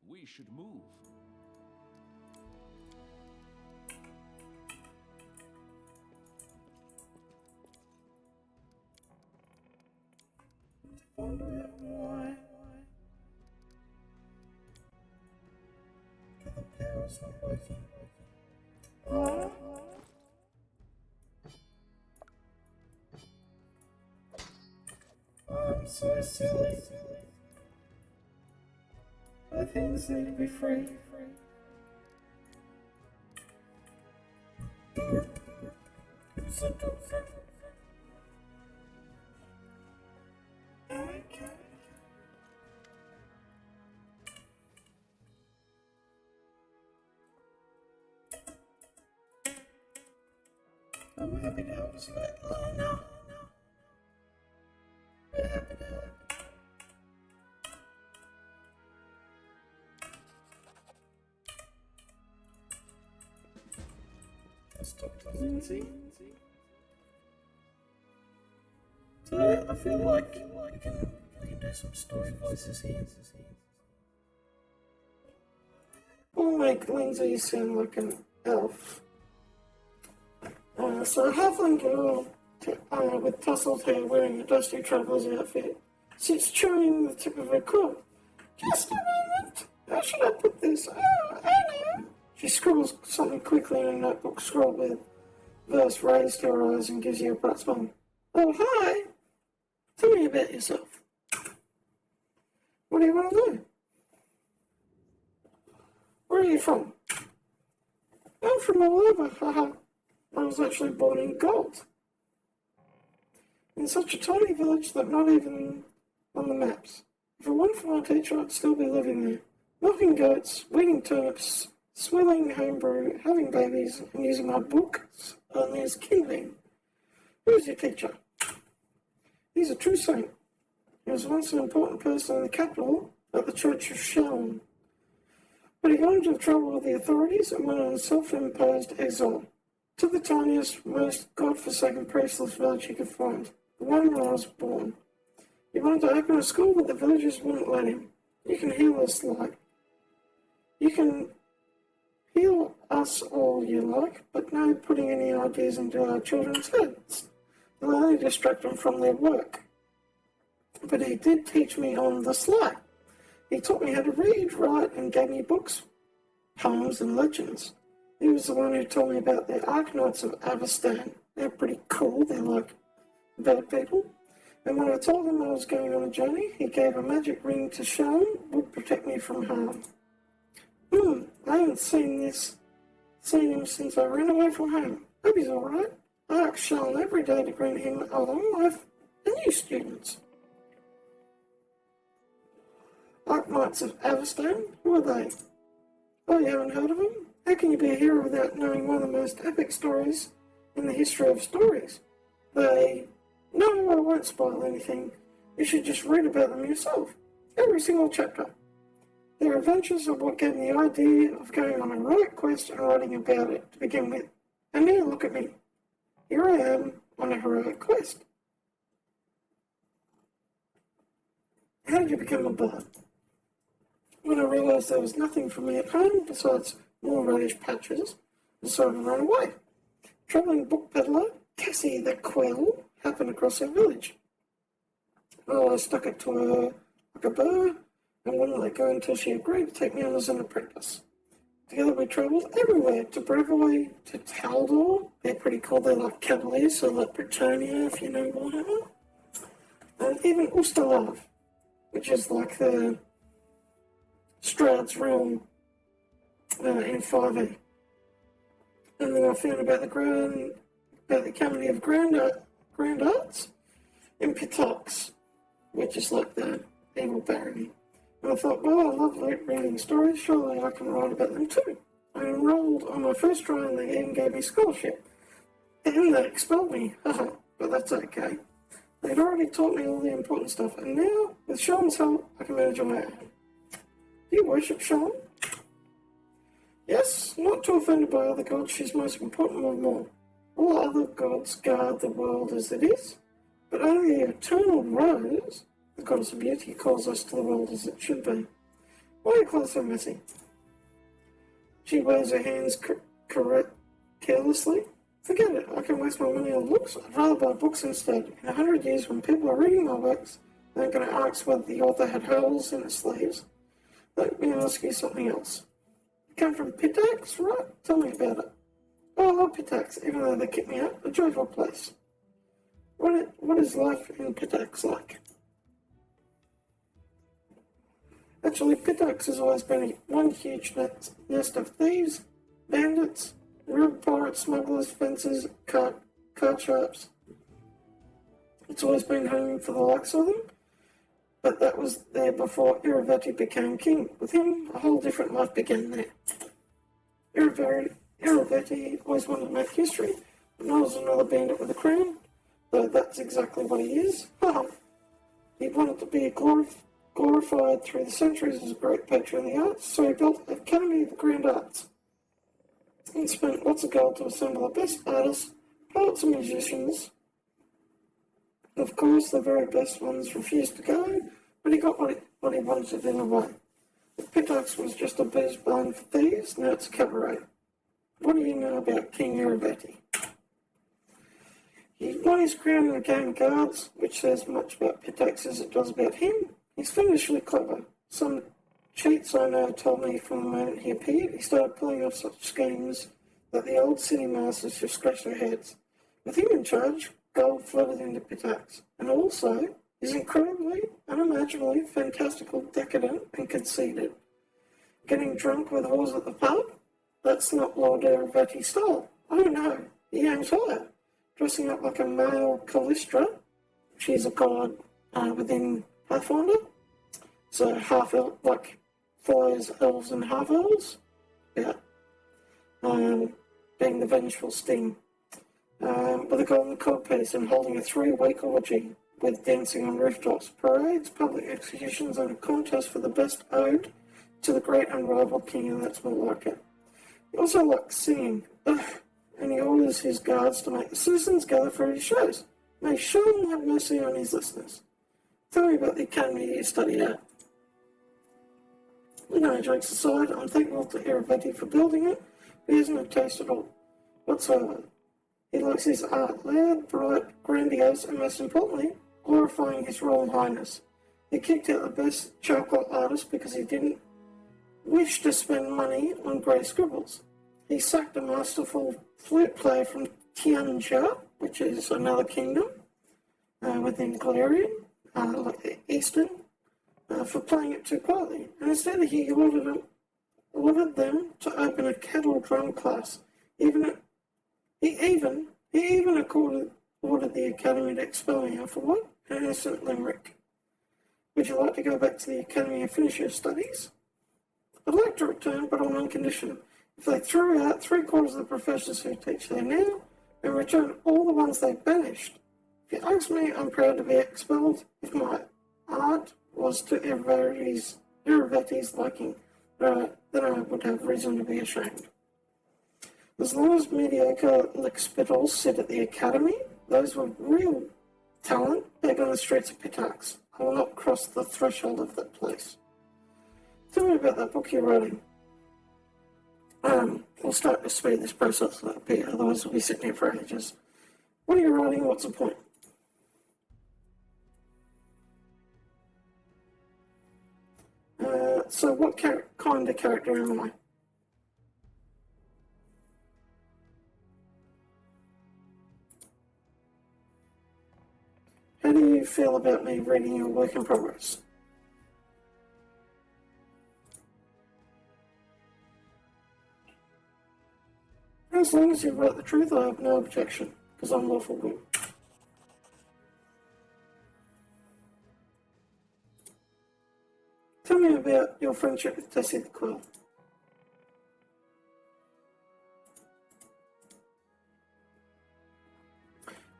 We should move. Wonder why. The power's not working. Oh. I'm so silly. My things need to be free. Okay. I'm happy to help select Lana. We're happy to help. Lindsay. So I feel like we can do some story voices here. We'll make Lindsay sound like an elf. So a halfling girl with tousled hair wearing a dusty traveller's outfit sits chewing the tip of her quill. Just a moment. How should I put this? Oh, I know. She scribbles something quickly in a notebook scroll with verse raised to her eyes and gives you a bright smile. Oh, hi. Tell me about yourself. What do you want to know? Where are you from? I'm from all over, haha. I was actually born in Gold. In such a tiny village that not even on the maps. If it weren't for my teacher, I'd still be living there. Milking goats, weeding turnips, swilling homebrew, having babies, and using my books. And there's Kingmaker. Who's your teacher? He's a true saint. He was once an important person in the capital at the Church of Shalom. But he got into trouble with the authorities and went on a self-imposed exile to the tiniest, most god-forsaken priestless village he could find, the one where I was born. He wanted to open a school, but the villagers wouldn't let him. You can heal us like. You can heal us all you like, but no putting any ideas into our children's heads. It'll only distract them from their work. But he did teach me on the sly. He taught me how to read, write, and gave me books, poems, and legends. He was the one who told me about the Arcanauts of Avestan. They're pretty cool. They're like bad people. And when I told him I was going on a journey, he gave a magic ring to Sean, would protect me from harm. I haven't seen him since I ran away from home. Hope he's alright. I ask Sean every day to grant him a long life and new students. Arcanauts of Avestan? Who are they? Oh, you haven't heard of them? How can you be a hero without knowing one of the most epic stories in the history of stories? No, I won't spoil anything. You should just read about them yourself. Every single chapter. Their adventures are what gave me the idea of going on a heroic quest and writing about it to begin with. And now look at me. Here I am on a heroic quest. How did you become a bard? When I realised there was nothing for me at home besides more radish patches, I decided to run away. Travelling book peddler, Cassie the Quill, happened across our village. Well, I stuck it to her like a burr and wouldn't let go until she agreed to take me on as an apprentice. Together we travelled everywhere, to Brevoy, to Taldor. They're pretty cool, they're like cavaliers, so like Britannia, if you know whatever. And even Ustalav, which is like the Strahd's realm in 5e. And then I found about the Academy of Grand Arts in Pitox, which is like the evil barony. And I thought, well, I love reading stories, surely I can write about them too. I enrolled on my first try and they even gave me scholarship. Then they expelled me, haha, but that's okay. They'd already taught me all the important stuff, and now, with Sean's help, I can manage on my own. Do you worship Sean? Yes, not too offended by other gods, she's most important of them all. All other gods guard the world as it is, but only the eternal Rose, the goddess of beauty, calls us to the world as it should be. Why are your clothes so messy? She waves her hands carelessly. Forget it, I can waste my money on looks. I'd rather buy books instead. In 100 years, when people are reading my works, they're going to ask whether the author had holes in his sleeves. Let me ask you something else. You come from Pitax, right? Tell me about it. Oh, I love Pitax, even though they kicked me out. A joyful place. What is life in Pitax like? Actually, Pitax has always been one huge nest of thieves, bandits, river pirates, smugglers, fencers, card sharps. It's always been home for the likes of them, but that was there before Iravati became king. With him, a whole different life began there. Iravati always wanted to make history, but not as another bandit with a crown, though that's exactly what he is. He wanted to be glorified through the centuries as a great patron of the arts, so he built the Academy of Grand Arts. He spent lots of gold to assemble the best artists, poets and musicians. Of course, the very best ones refused to go, but he got what he wanted in a way. The Pitax was just a booze barn for thieves, now it's a cabaret. What do you know about King Irivati? He won his crown in a game of cards, which says much about Pitax as it does about him. He's fiendishly clever. Some cheats I know told me from the moment he appeared, he started pulling off such schemes that the old city masters just scratched their heads. With him in charge, gold flooded into Pitax, and also is incredibly, unimaginably, fantastical, decadent, and conceited. Getting drunk with whores at the pub? That's not Lord Irivati's style. Oh no, he aims higher. Dressing up like a male Callistra, she's a god within Pathfinder, so half elf, like flies, elves, and half elves. Yeah. Being the vengeful Sting. With a golden codpiece and holding a 3-week orgy with dancing on rooftops, parades, public executions, and a contest for the best ode to the great unrivaled king, and that's more like it. He also likes singing. And he orders his guards to make the citizens gather for his shows. May Sean have mercy on his listeners. Tell me about the academy you studied at. No jokes aside, I'm thankful to Irivati for building it, but he has no taste at all, whatsoever. He likes his art loud, bright, grandiose, and most importantly, glorifying his Royal Highness. He kicked out the best charcoal artist because he didn't wish to spend money on grey scribbles. He sacked a masterful flute player from Tianjia, which is another kingdom within Galarian, like Eastern, for playing it too quietly. And instead he ordered them to open a kettle drum class. He even ordered the academy to expel me for what? An innocent limerick. Would you like to go back to the academy and finish your studies? I'd like to return, but on one condition. If they threw out 3/4 of the professors who teach there now, and return all the ones they banished. If you ask me, I'm proud to be expelled. If my art was to Irivati's liking, then I would have reason to be ashamed. As long as mediocre lickspittles sit at the academy, those with real talent beg on the streets of Pitax. I will not cross the threshold of that place. Tell me about that book you're writing. We'll start to speed this process up a bit, otherwise we'll be sitting here for ages. What are you writing? What's the point? So what kind of character am I? How do you feel about me reading your work in progress? As long as you write the truth, I have no objection, because I'm lawful good. Tell me about your friendship with Tessie the Quill.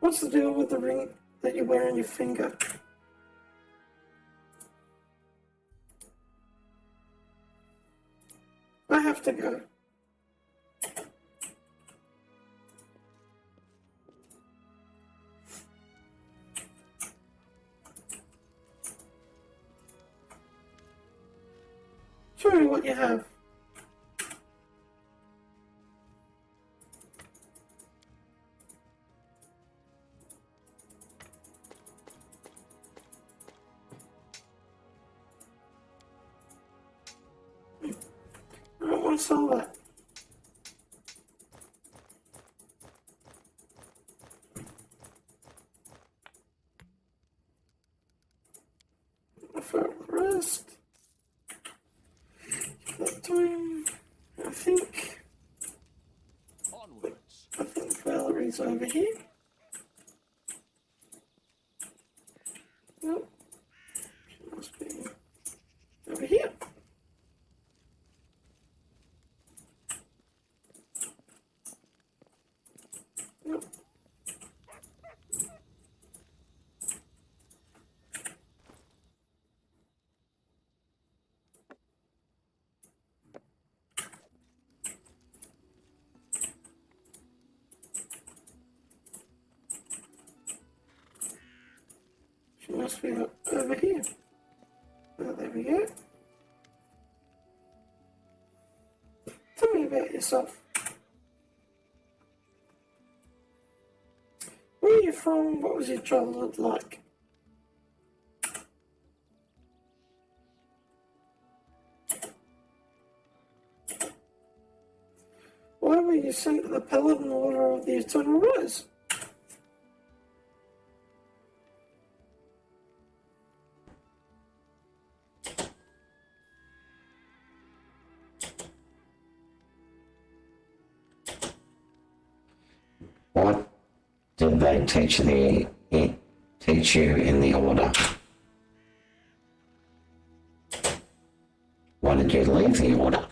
What's the deal with the ring that you wear on your finger? I have to go. Show me what you have. I don't want to sell that. For the rest. That time, I think Valerie's over here. Nope. She must be over here. Nope. must be over here. Oh, there we go. Tell me about yourself. Where are you from? What was your childhood like? Why were you sent to the Paladin Order of the Eternal Rise? What did they teach you in the order? Why did you leave the order?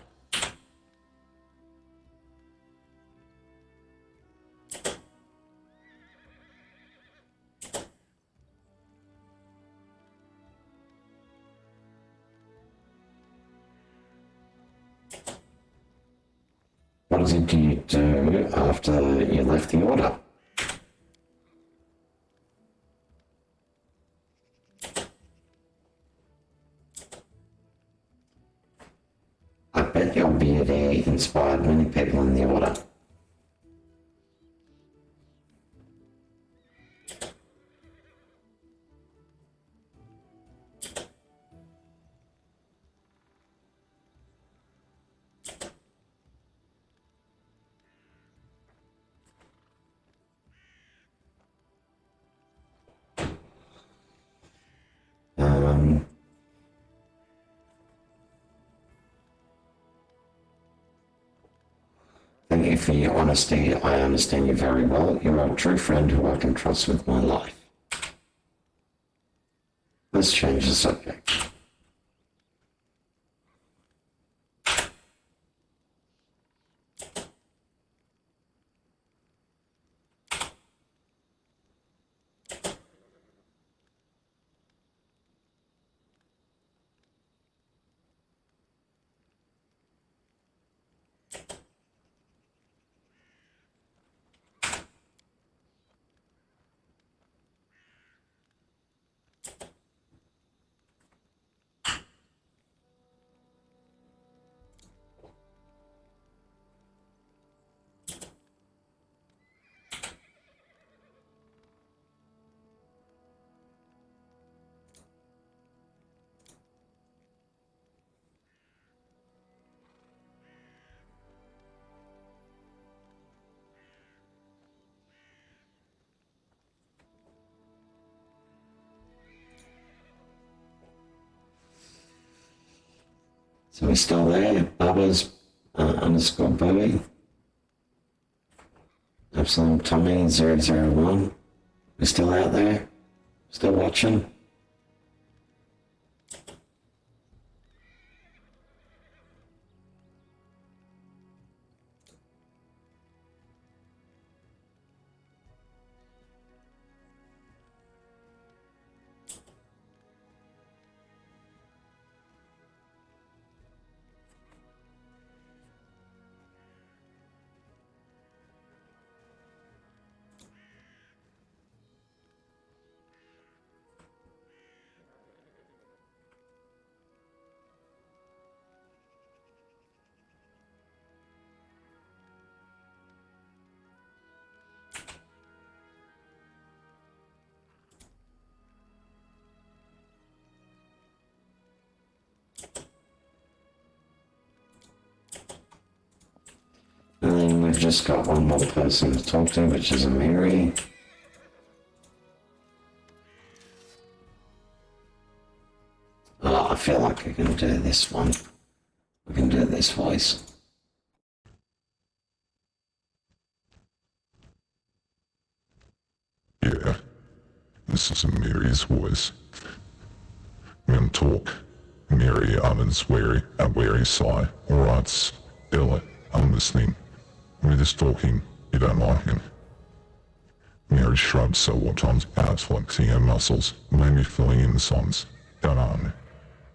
What did you do after you left the order? I bet your beauty inspired many people in the order. Thank you for your honesty. I understand you very well. You're a true friend who I can trust with my life. Let's change the subject. So we're still there, Bubba's underscore Bobby. Absolute Tommy 001. We're still out there, still watching. And then we've just got one more person to talk to, which is a Mary. Oh, I feel like I can do this one. I can do this voice. Yeah, this is Mary's voice. Men talk. Mary utters a wary sigh. Alright, Ella, I'm listening. With this talking, you don't like him. Mary shrugs several times out, flexing her muscles, maybe filling in the songs. Don't know.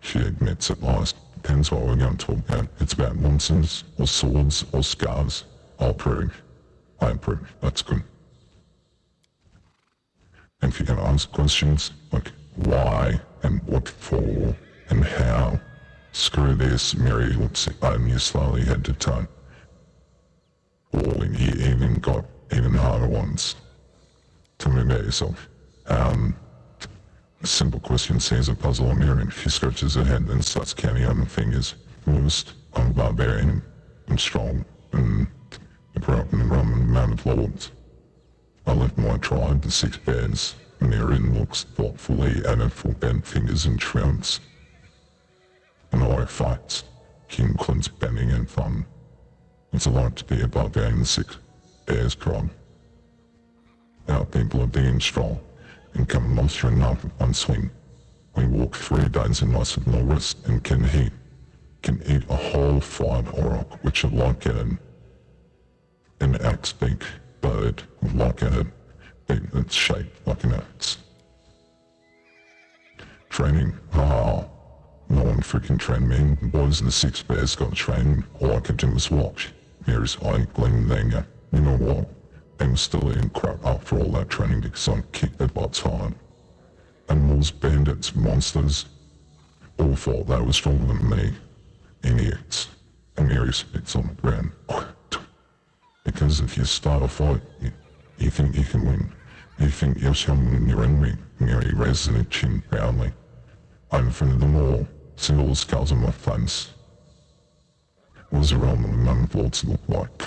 She admits at last. Depends what we're going to talk about. It's about nonsense, or swords, or scarves. I'll approve. I approve. That's good. And if you're going to ask questions, like, why and what for and how. Screw this, Mary looks at him, you slowly head to toe. Or he even got even harder ones. Tell me about yourself. A simple question seems a puzzle on Mary. She scratches her head, then starts counting on her fingers. First, I'm a barbarian, and strong, and I grew up in the Roman mounted lords. I left my tribe, the Six Bears. Mary looks thoughtfully at her full bent fingers and shrouds. And I fights. He includes bending and fun. It's a lot to be a barbarian in the Six Bears tribe. Our people are big and strong, and come monster enough in one swing. We walk 3 days in nice with no rest and can eat a whole fine auroch, which are like an axe-beak bird with like a beak that's shaped like an axe. Training, haha. No one freaking trained me. The boys in the Six Bears got trained. All I could do was watch. Mary's eye gleamed in anger. You know what? They were still eating crap after all that training because I kicked their butts hard. Animals, bandits, monsters, all thought they were stronger than me. Idiots. And Mary spits on the ground. Because if you start a fight, you think you can win. You think you're stronger than your enemy. Mary raises her chin proudly. I'm in front of them all. See all the scars on my face. What does a realm of the mammoth lords look like?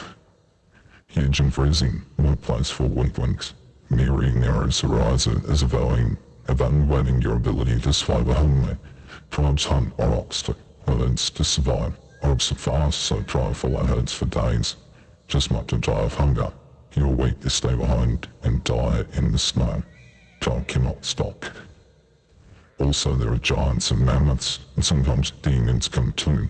Huge and freezing, no place for weaklings. Mary narrows her eyes as evaluating your ability to survive a hungry. Tribes hunt aurochs to herds to survive. Aurochs are fast, so try to follow herds for days. Just might to die of hunger. You're weak to stay behind and die in the snow. Child cannot stop. Also there are giants and mammoths, and sometimes demons come too.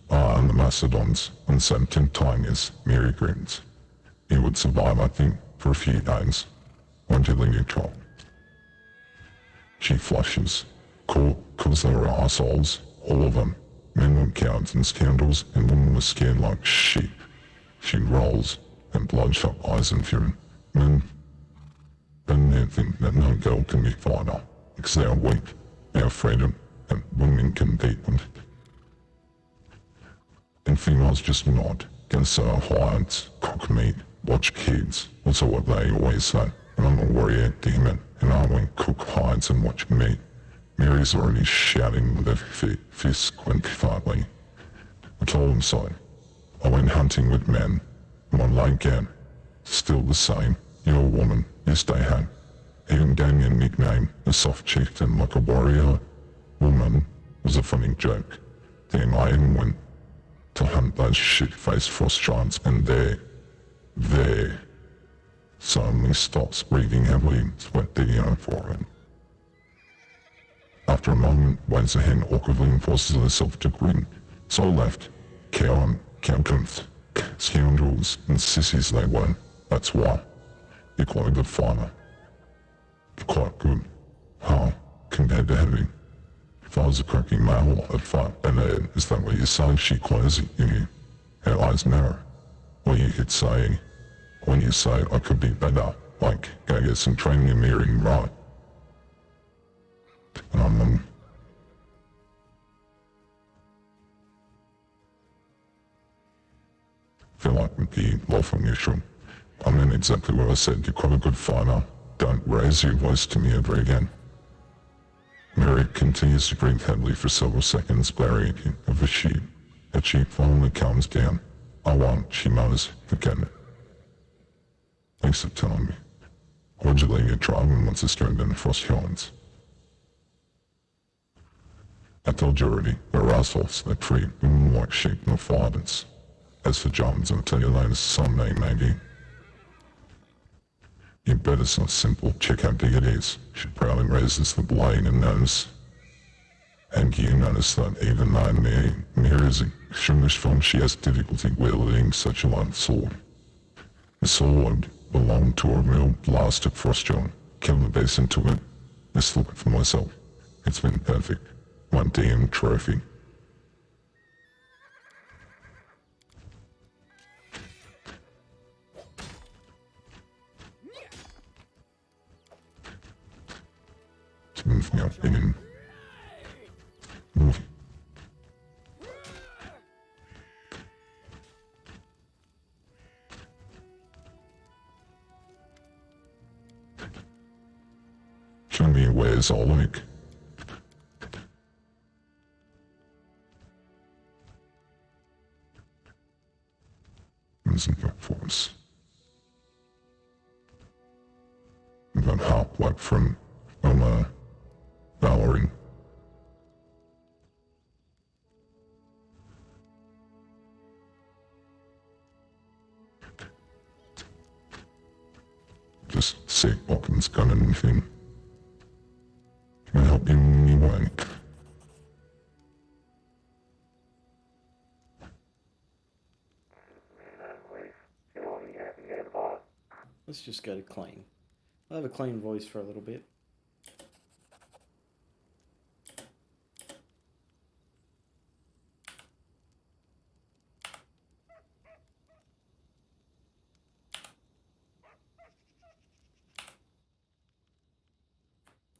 And the mastodons, and sentient tigers, Mary grins. You would survive, I think, for a few days. Won't you leave your tribe? She flushes. Cause they were assholes, all of them. Men were cowards and scoundrels, and women were scared like sheep. She rolls, and bloodshot eyes in fury. Men think that no girl can be fighter, because they are weak, they are freedom, and women can beat them. And females just nod, go sell hides, cook meat, watch kids, also what they always say. And I'm a warrior, demon, and I won't cook hides and watch meat. Mary's already shouting with her fists quietly. I told him so. I went hunting with men. My leg again. Still the same. You're a woman. You stay home. Even gave me a nickname, a soft chieftain like a warrior. Woman was a funny joke. Then I even went to hunt those shit-faced frost giants, and there, suddenly stops breathing heavily, sweat digging on her forehead. After a moment, waves her hand awkwardly and forces herself to grin. So I left. Countenance, scoundrels and sissies they were. That's why. You're quite a good fighter. Quite good. Huh? Compared to Heavy. If I was a cracking male, I'd fight better. Is that what you say? She glares at you. Her eyes narrow. Or you could say, when you say I could be better, like, go get some training in mirroring, right? And feel like with the law from your shoe. I mean exactly what I said. You're quite a good fighter. Don't raise your voice to me ever again. Mary continues to breathe heavily for several seconds, blaring at you of a sheep. Her sheep finally calms down. I won't, she mutters. Forget it. Thanks for telling me. Why'd you leave your tribe and what's the story in the Frost Highlands? I told you already, they're assholes. They treat women like sheep, no fighters. As for Johns, I'll tell you later someday, maybe. You bet it's not simple. Check how big it is. She proudly raises the blade and notice. And you notice that even though Mary is extremely strong, she has difficulty wielding such a light sword. The sword belonged to a real blasted frostgiant. Killed the beast into it. Let's look it for myself. It's been perfect. My damn trophy. without being show me where's all like. Isn't that force? About help like from Valerie. Just see Hawkins got anything. Can I help you in any way? Let's just go to clean. I'll have a clean voice for a little bit.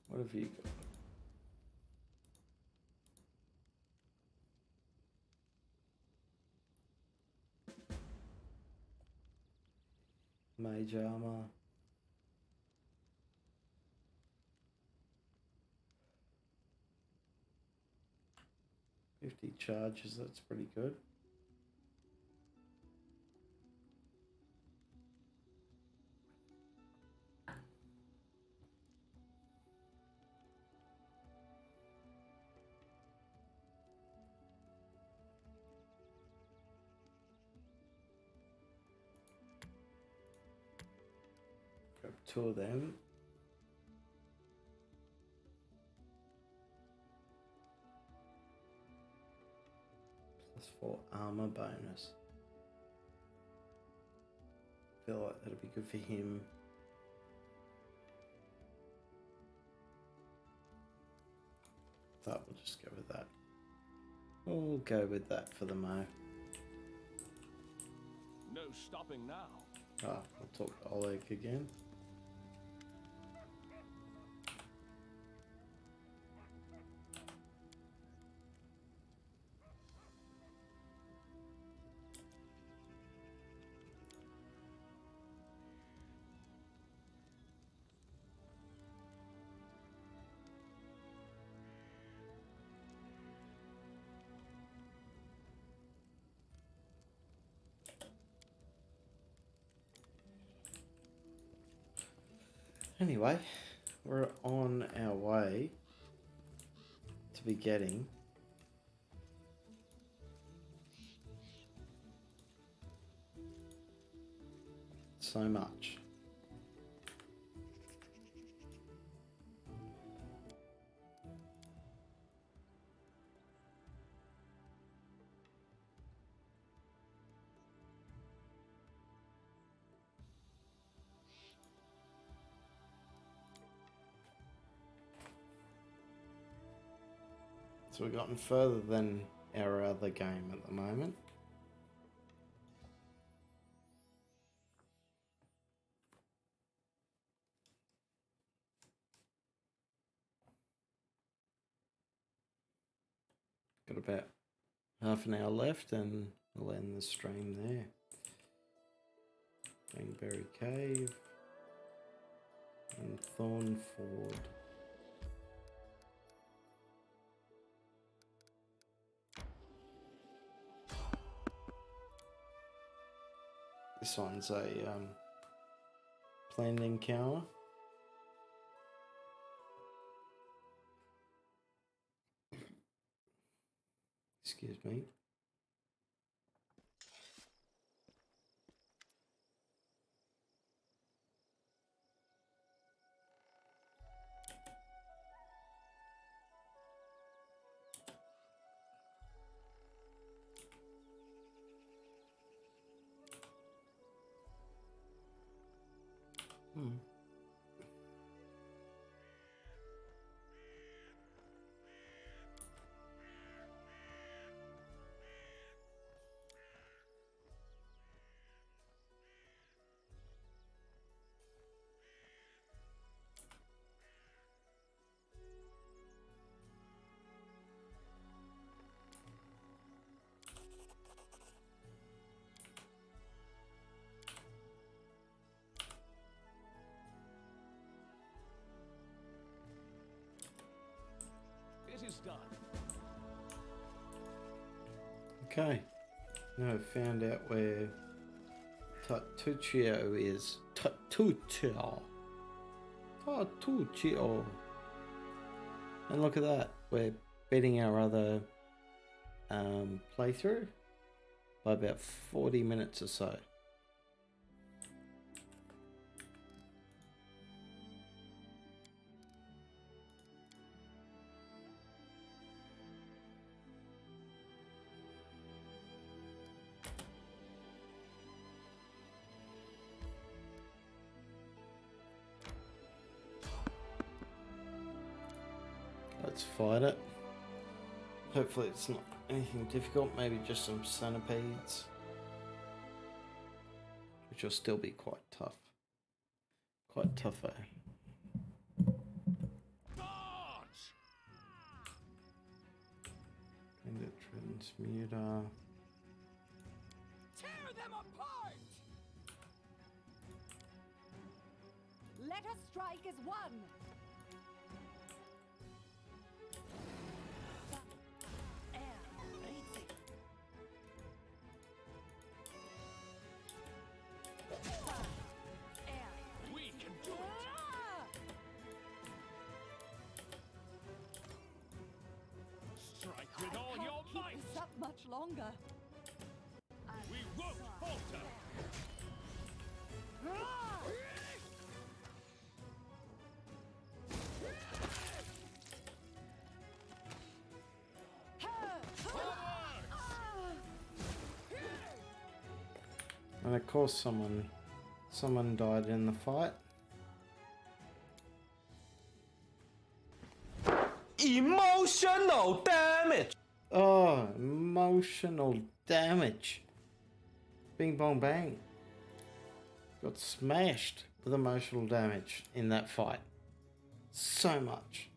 What have you got? Mage armor. $50 charges, that's pretty good. Grab 2 of them. +4 armor bonus. Feel like that'll be good for him. But we'll just go with that. We'll go with that for the mo. No stopping now. Ah, I'll talk to Oleg again. Anyway, we're on our way to be getting so much. So we've gotten further than our other game at the moment. Got about half an hour left and we'll end the stream there. Bangberry Cave and Thornford. This one's a planned encounter. Excuse me. done. Okay. Now I've found out where Tartuccio is. Tartuccio. Tartuccio. And look at that. We're beating our other playthrough by about 40 minutes or so. Let's fight it. Hopefully it's not anything difficult, maybe just some centipedes, which will still be quite tough. Quite tougher. And the transmuter. Tear them apart! Let us strike as one. We can do it! Strike with all Can't your keep might! this up much longer. We won't falter! And of course someone died in the fight. Emotional damage! Oh, emotional damage. Bing bong bang. Got smashed with emotional damage in that fight. So much.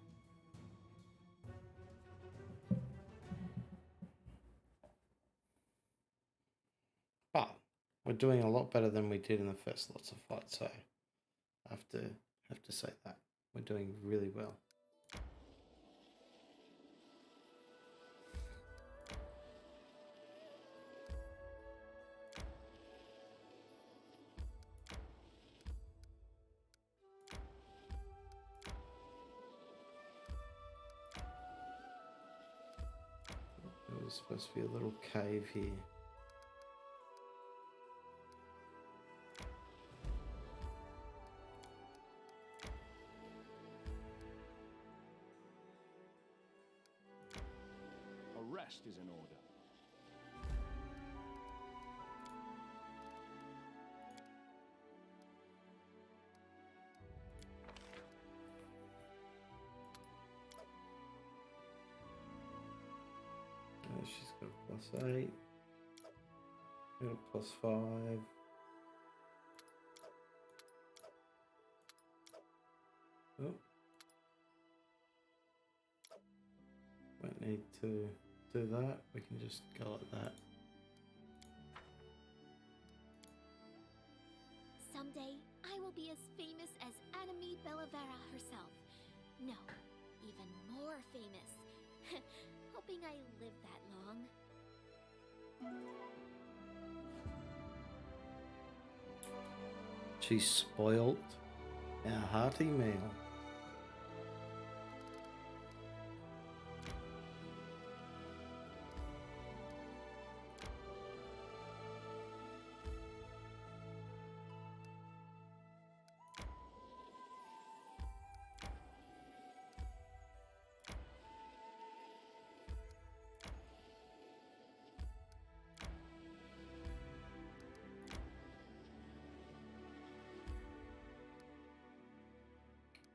But we're doing a lot better than we did in the first lots of fights, so I have to say that. We're doing really well. There's supposed to be a little cave here. A rest is in order. She's got a +8. Got a +5. Oh. Won't need to do that. We can just go like that. Someday, I will be as famous as Anime Bellavera herself. No, even more famous. Hoping I live that long. She's spoilt. A hearty meal.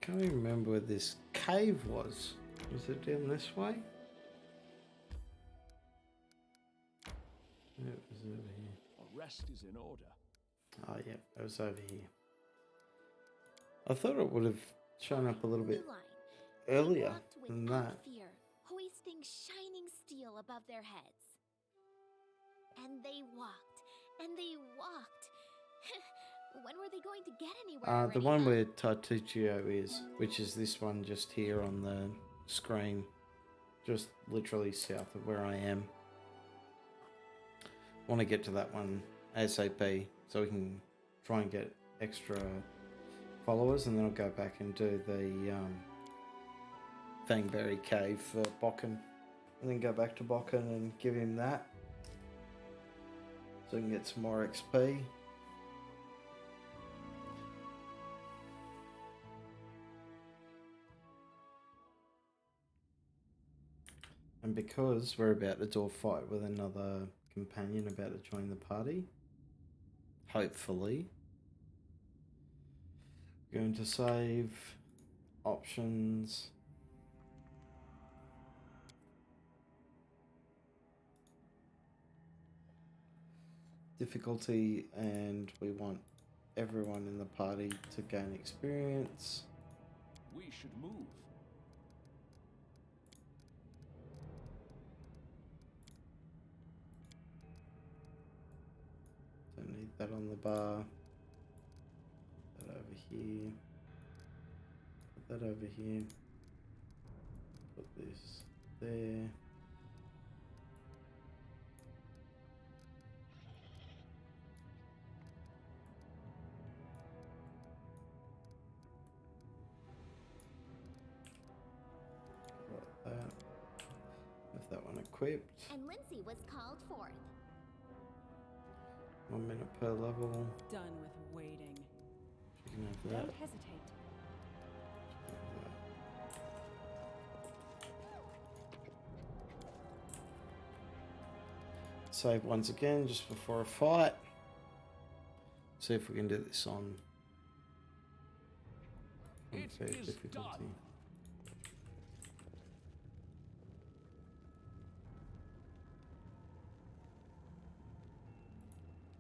Can't even remember where this cave was. Was it down this way? Yeah, it was over here. A rest is in order. Oh yeah, it was over here. I thought it would have shown up a little bit earlier than that. Fear, hoisting shining steel above their heads. And they walked, and they walked. When were they going to get anywhere? The one where Tartuccio is, which is this one just here on the screen. just literally south of where I am. Want to get to that one ASAP so we can try and get extra followers, and then I'll go back and do the Fangberry Cave for Bokken, and then go back to Bokken and give him that so we can get some more XP. And because we're about to do a fight with another companion about to join the party, hopefully, we're going to save options. Difficulty, and we want everyone in the party to gain experience. We should move. Don't need that on the bar. Put that over here. Put that over here. Put this there. Got that. With that one equipped. And Lindsay was called forth. 1 minute per level. Done with waiting. You can have that. Don't hesitate. Save once again just before a fight. See if we can do this on unfair It is difficulty. done.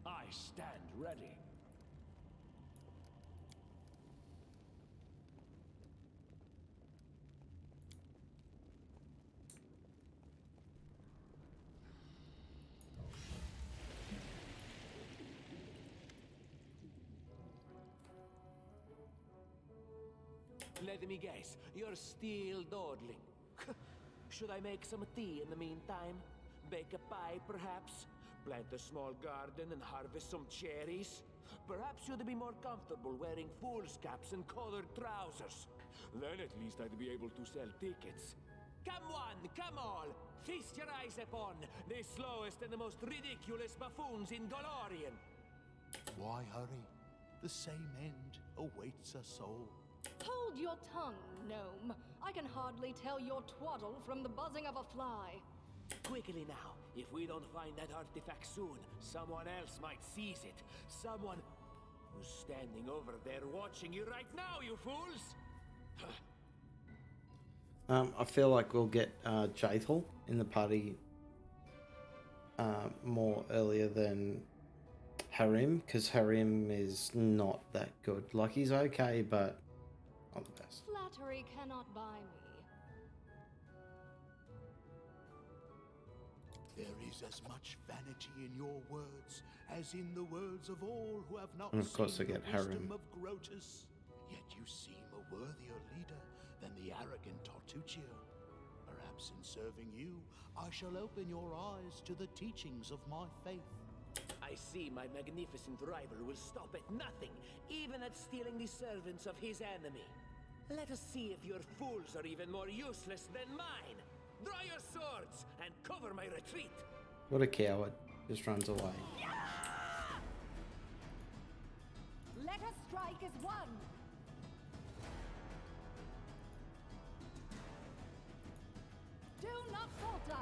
I stand ready. Let me guess, you're still dawdling. Should I make some tea in the meantime? Bake a pie, perhaps? Plant a small garden and harvest some cherries? Perhaps you'd be more comfortable wearing fool's caps and colored trousers. Then at least I'd be able to sell tickets. Come one, come all! Feast your eyes upon the slowest and the most ridiculous buffoons in Golorian. Why hurry? The same end awaits us all. Hold your tongue, gnome. I can hardly tell your twaddle from the buzzing of a fly. Quickly now, if we don't find that artifact soon, someone else might seize it. Someone who's standing over there watching you right now, you fools! I feel like we'll get Jaethal in the party more earlier than Harim, because Harim is not that good. Like, he's okay, but not the best. Flattery cannot buy me. There is as much vanity in your words as in the words of all who have not And of course seen I the get wisdom Harim. of Grotus. Yet you seem a worthier leader than the arrogant Tartuccio. Perhaps in serving you, I shall open your eyes to the teachings of my faith. I see my magnificent rival will stop at nothing, even at stealing the servants of his enemy. Let us see if your fools are even more useless than mine. Draw your swords and cover my retreat. What a coward. Just runs away. Let us strike as one. Do not falter.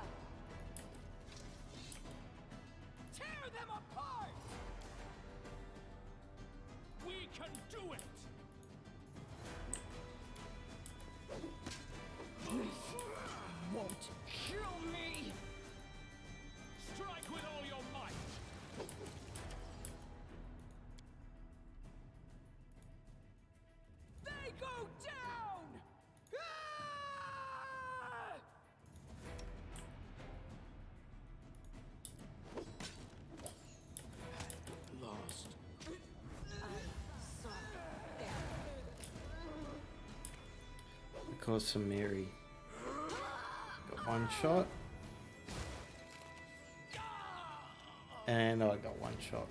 Tear them apart! We can do it! Won't kill me! Strike with all your might! They go down! Ah! Lost. Of course, Samiri. Got one shot. And I got one shot.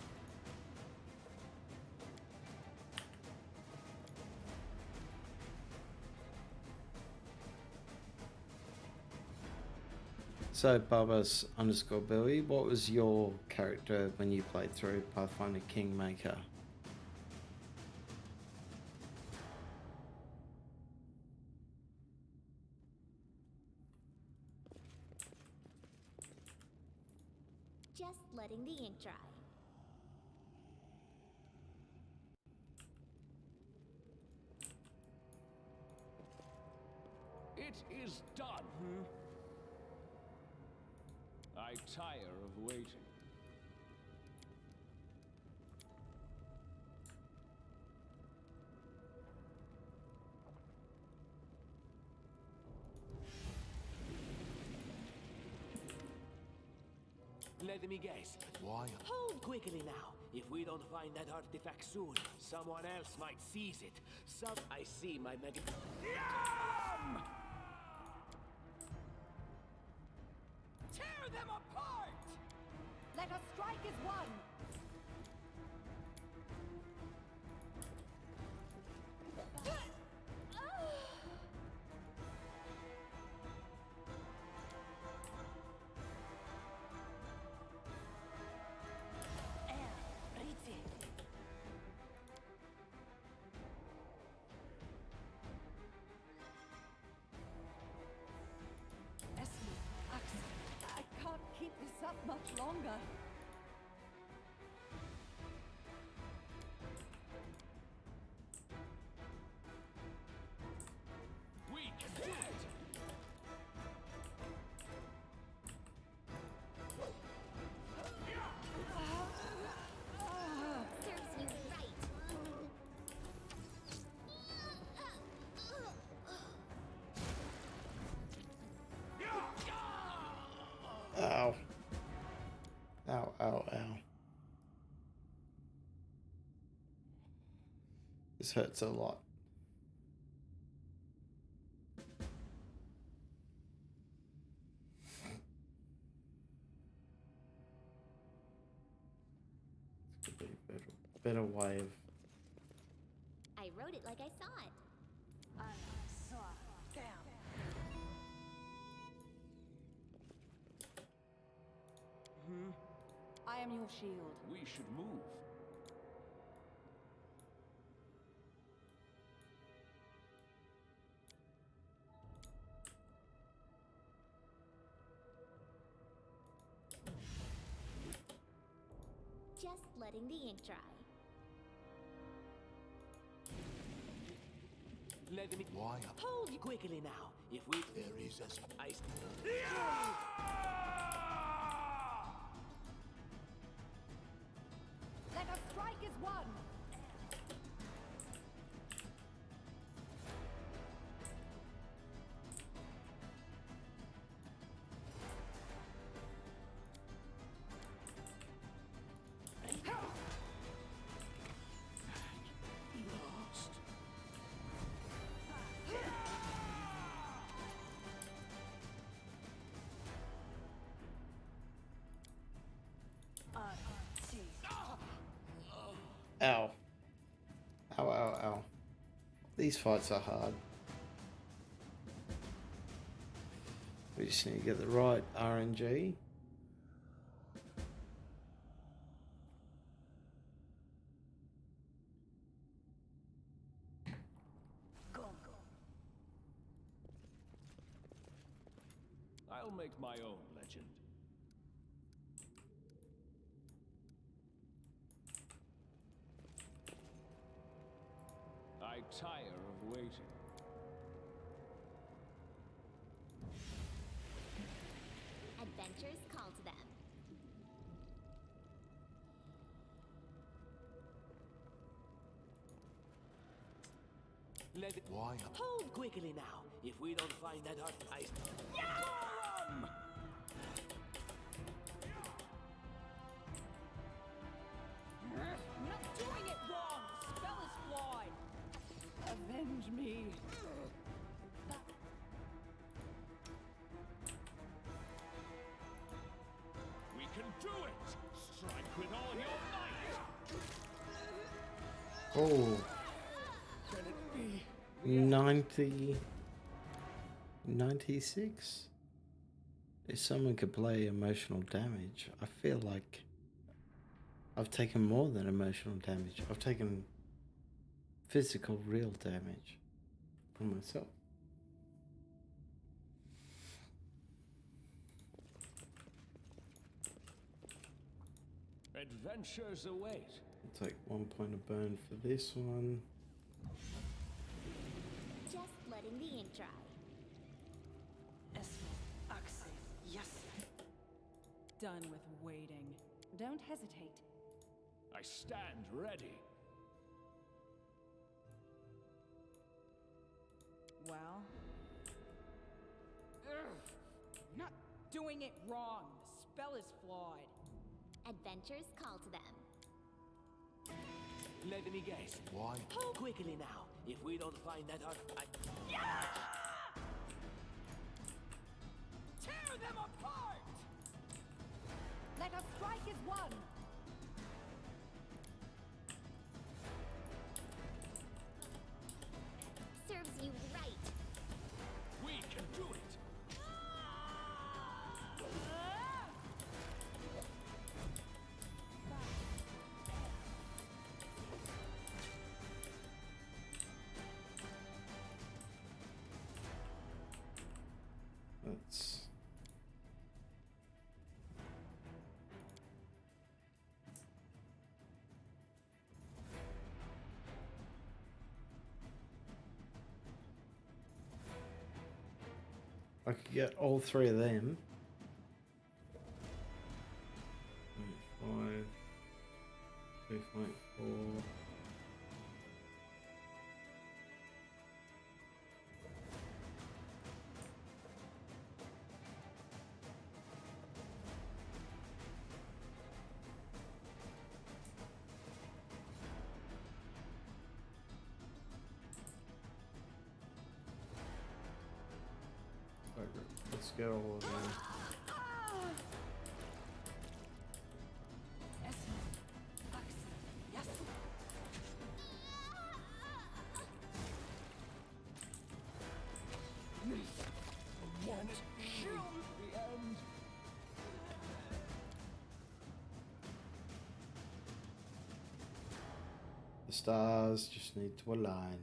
So Bubba's underscore Billy, what was your character when you played through Pathfinder Kingmaker? Just letting the ink dry. It is done. I tire of waiting. Let me guess. Why? Hold quickly now. If we don't find that artifact soon, someone else might seize it. I see my mega... Yum! Tear them apart! Let us strike as one! I can't keep this up much longer. We can do it! Serves you right. Ow. Ow, ow, ow. This hurts a lot. This could be a better way of... I wrote it like I saw it. I am your shield. We should move. Just letting the ink dry. Let me... Why? Hold you quickly now. If we... There is a... I... Let us strike as one! Lost. Ow. Ow, ow, ow. These fights are hard. We just need to get the right RNG. I'll make my own legend. I tire of waiting. Adventures call to them. Let it... Why? Hold quickly now. If we don't find that I... Yum! We're not doing it wrong! The spell is flawed! Avenge me! Oh, Can it be? 90, 96? If someone could play emotional damage, I feel like I've taken more than emotional damage. I've taken physical, real damage from myself. Adventures await. I'll take 1 point of burn for this one. Just letting the ink dry. Yes. Done with waiting. Don't hesitate. I stand ready. Well? Not doing it wrong. The spell is flawed. Adventures call to them. Let me guess. Why? Quickly now. If we don't find that Tear them apart! Let us strike as one! Serves you right. we can do it. That's... I could get all 3 of them. 5, 3.4. Let's get all of them. Can it kill the end? The stars just need to align.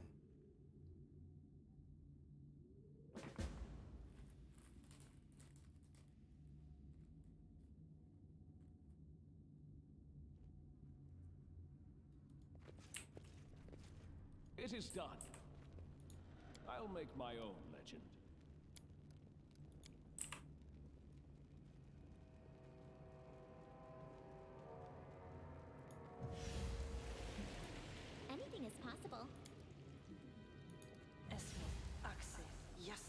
It is done. I'll make my own legend. Anything is possible. Yes.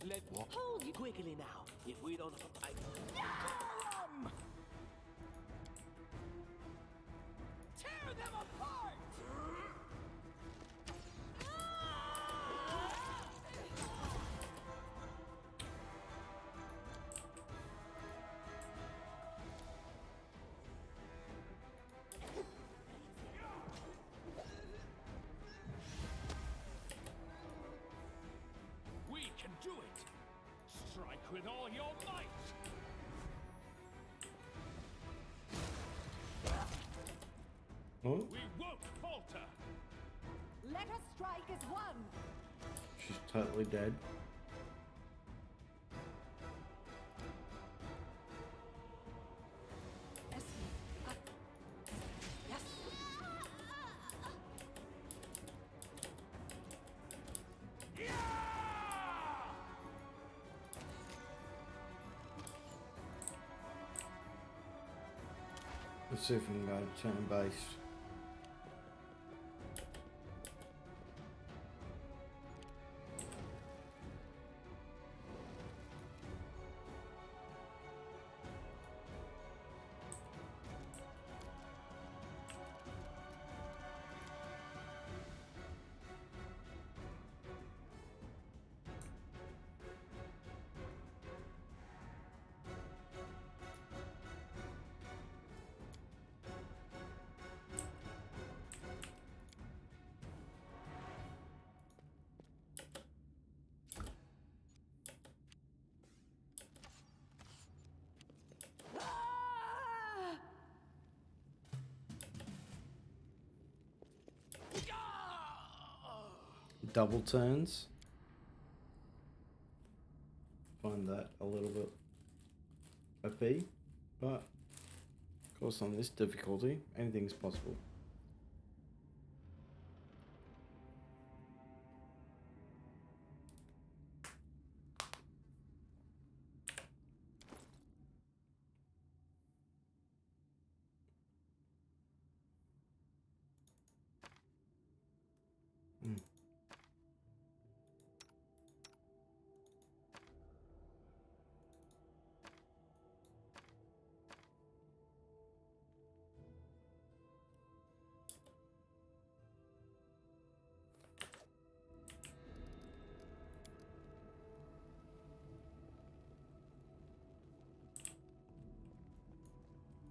Let hold you quickly now. If we don't, Tear them apart! we can do it. Strike with all your might. Oh, We won't falter. Let us strike as one! she's totally dead. Let's see if we can go to turn base. double turns. Find that a little bit OP, but of course on this difficulty, anything's possible.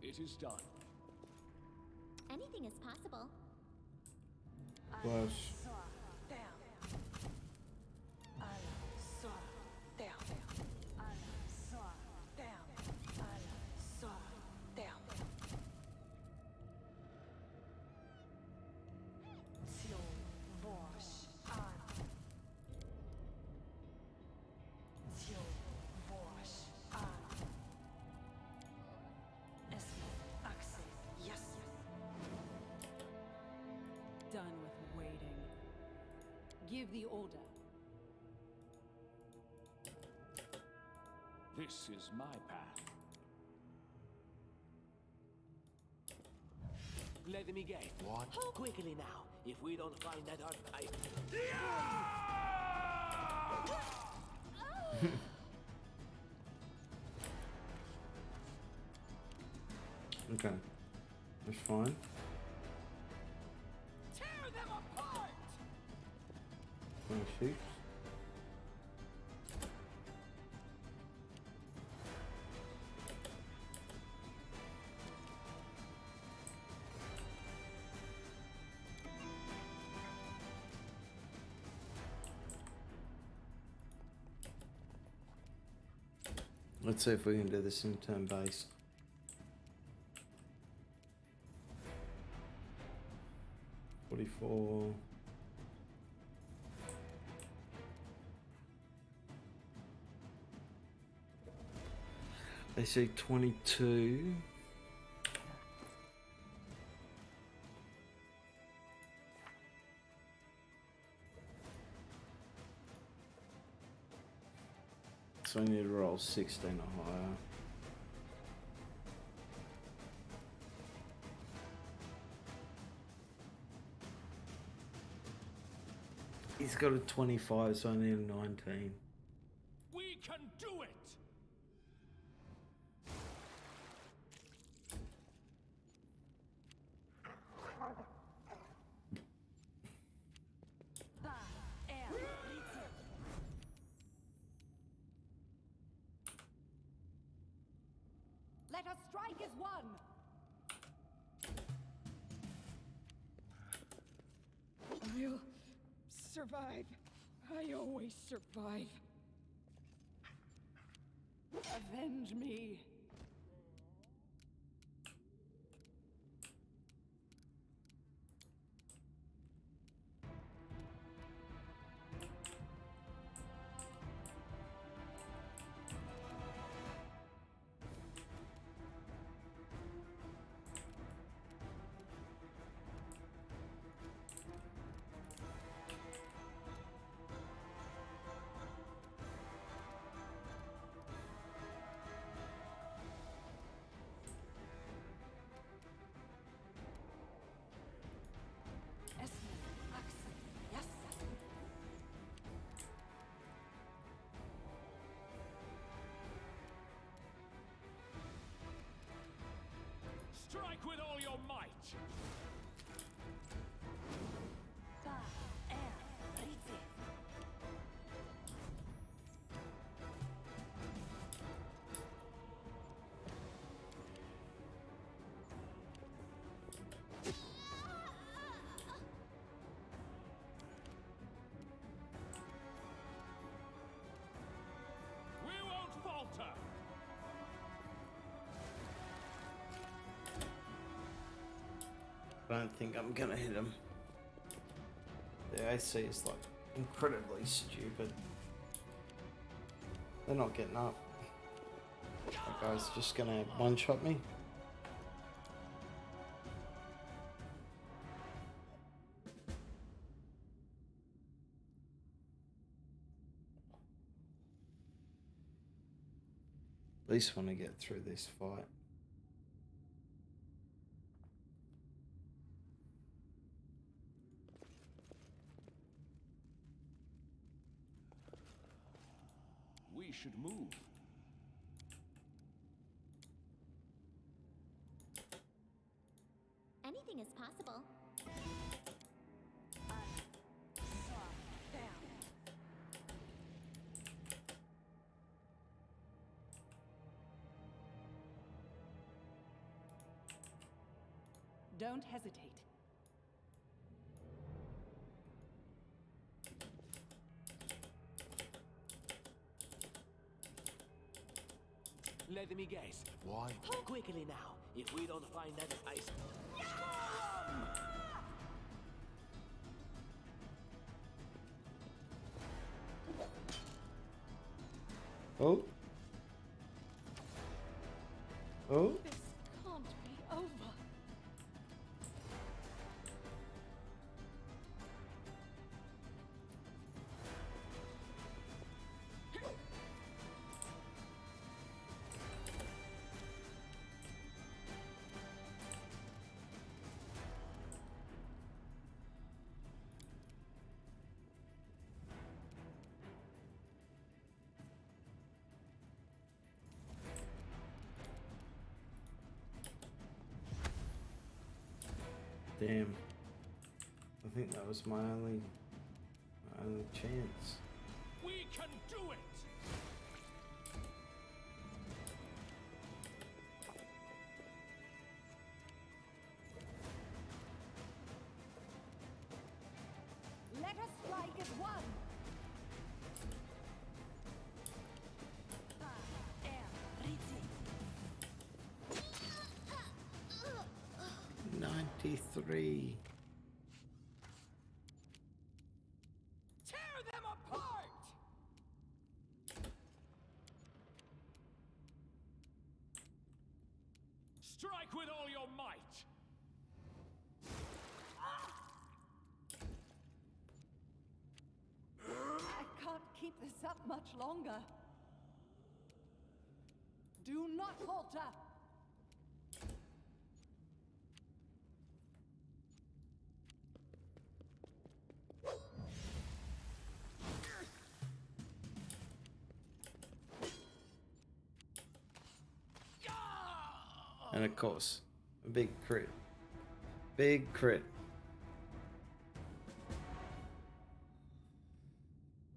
It is done. Anything is possible. Plus, Done with waiting. Give the order. This is my path. Let me guess. What? Quickly now. If we don't find that archive. okay, that's fine. Tear them apart! Shoots. Let's see if we can do this in turn based. $44. They say 22. So I need to roll 16 or higher. He's got a 25, so I need a 19. We can do it! Let us strike as one! I'll survive. I always survive. Avenge me. Strike with all your might! We won't falter! I don't think I'm gonna hit him. The AC is like incredibly stupid. They're not getting up. That guy's just gonna one-shot me. At least want to get through this fight. We should move. Anything is possible. Don't hesitate. Let me guess. Why? Quickly now. If we don't find that ice... Oh. Oh. This can't be over. Damn. I think that was my only chance. We can do it! Let us strike as one. 93. Tear them apart! Strike with all your might! I can't keep this up much longer. Do not falter. And of course, a big crit. Big crit.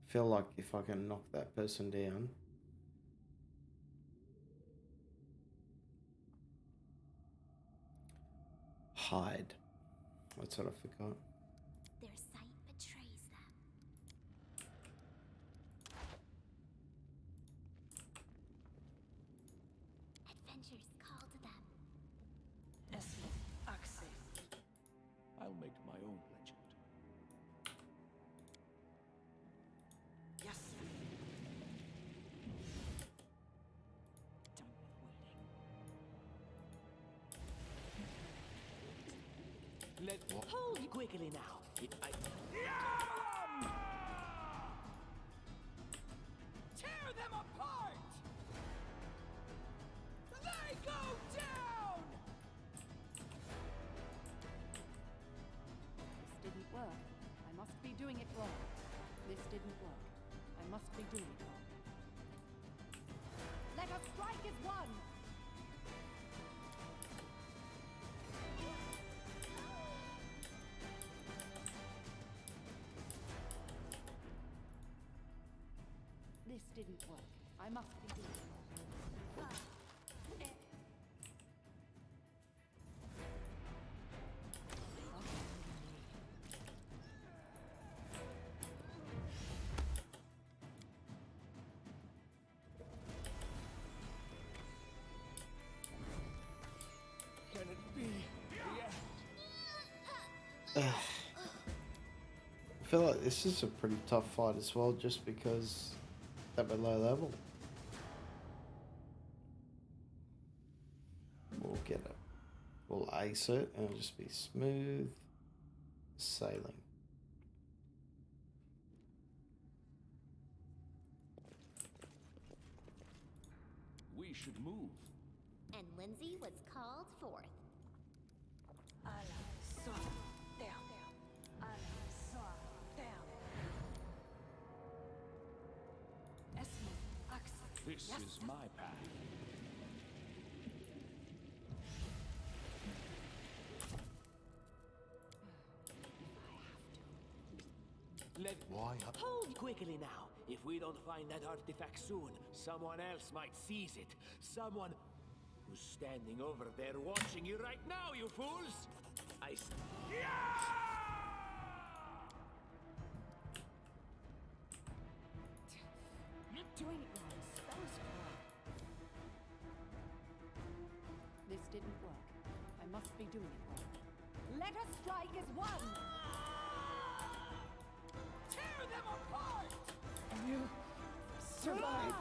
Feel like if I can knock that person down. Hide. That's what I forgot. Their sight betrays them. Adventures call to them. I'll make my own legend. Yes. Let hold quickly now. Tear them apart! They go down! This didn't work. I must be doing it wrong. This didn't work. I must be doing it wrong. Let us strike as one! This didn't work. I must be doing it wrong. Can it be the end? I feel like this is a pretty tough fight as well, just because they're below level. We'll get it. We'll ace it, and it'll just be smooth sailing. We should move. And Lindsay was called forth. This is my path. Why? Hold quickly now. If we don't find that artifact soon, someone else might seize it. Someone who's standing over there watching you right now, you fools! Not doing it wrong. Spell's correct. This didn't work. I must be doing it wrong. Let us strike as one! Tear them apart! You survive.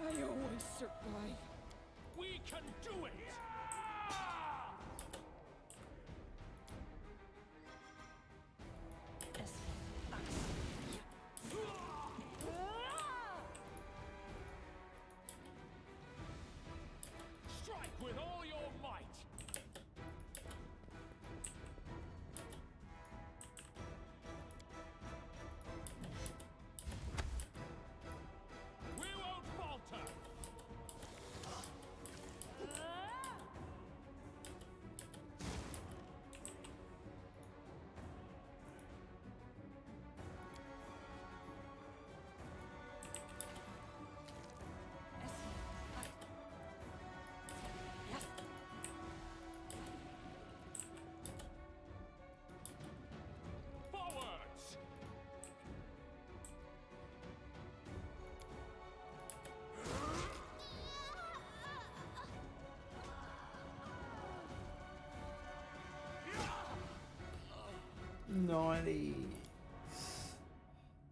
I always survive. We can do it! Strike with all your might! We won't falter! Forwards! $90.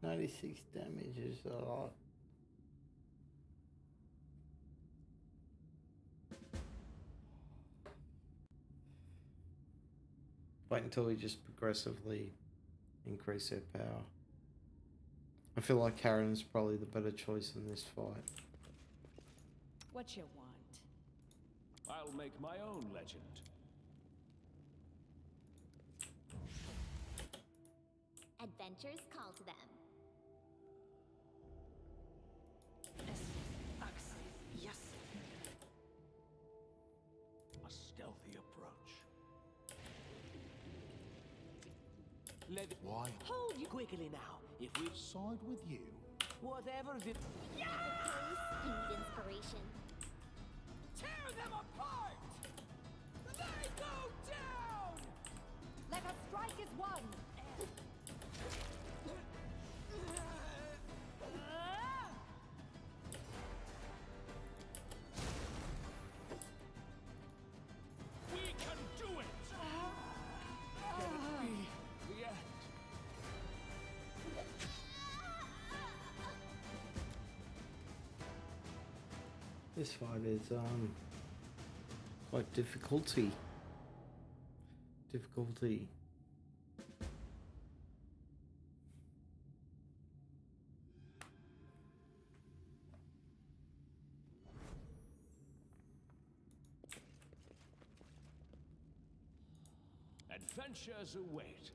96 damage is a lot. Wait until we just progressively increase their power. I feel like Karen's probably the better choice in this fight. What you want? I'll make my own legend. Adventures call to them. Yes. A stealthy approach. Why? Hold you quickly now. If we Side with you? whatever the Need a place? I need inspiration. tear them apart! They go down! Let us strike as one! We can do it! Can it be the end? This fight is quite difficulty. Adventures await.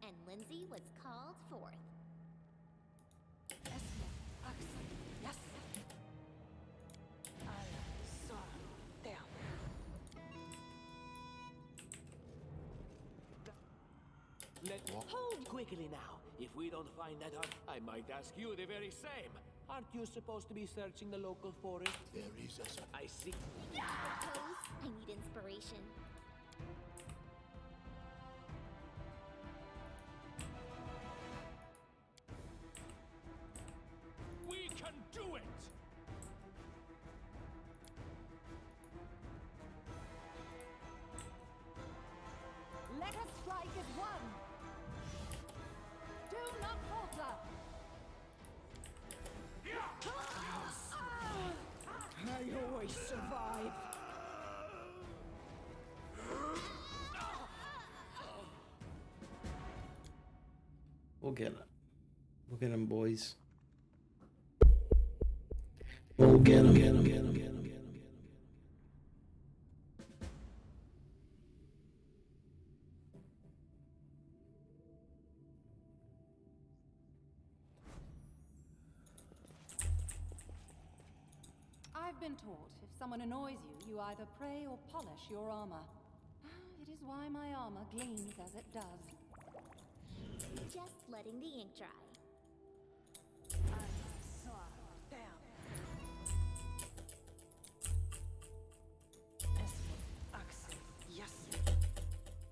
And Lindsay was called forth. Yes. Hold quickly now. If we don't find that I might ask you the very same. Aren't you supposed to be searching the local forest? There is a... I see. Need a pose? I need inspiration. We can do not falter! I always survive. We'll get it. We'll get him, boys. We'll get him. I've been taught if someone annoys you, you either pray or polish your armor. It is why my armor gleams as it does. Just letting the ink dry.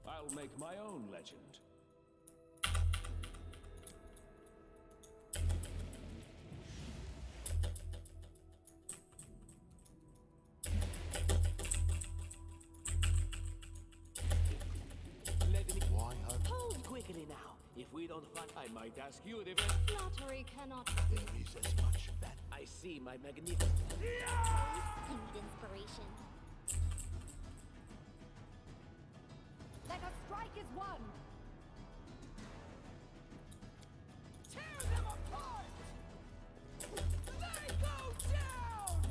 I'll make my own legend. Why have Hold quickly now. If we don't fight, I might ask you the Flattery cannot... there is as much that I see my magnificent. I need inspiration. Let us strike as one! Tear them apart! They go down!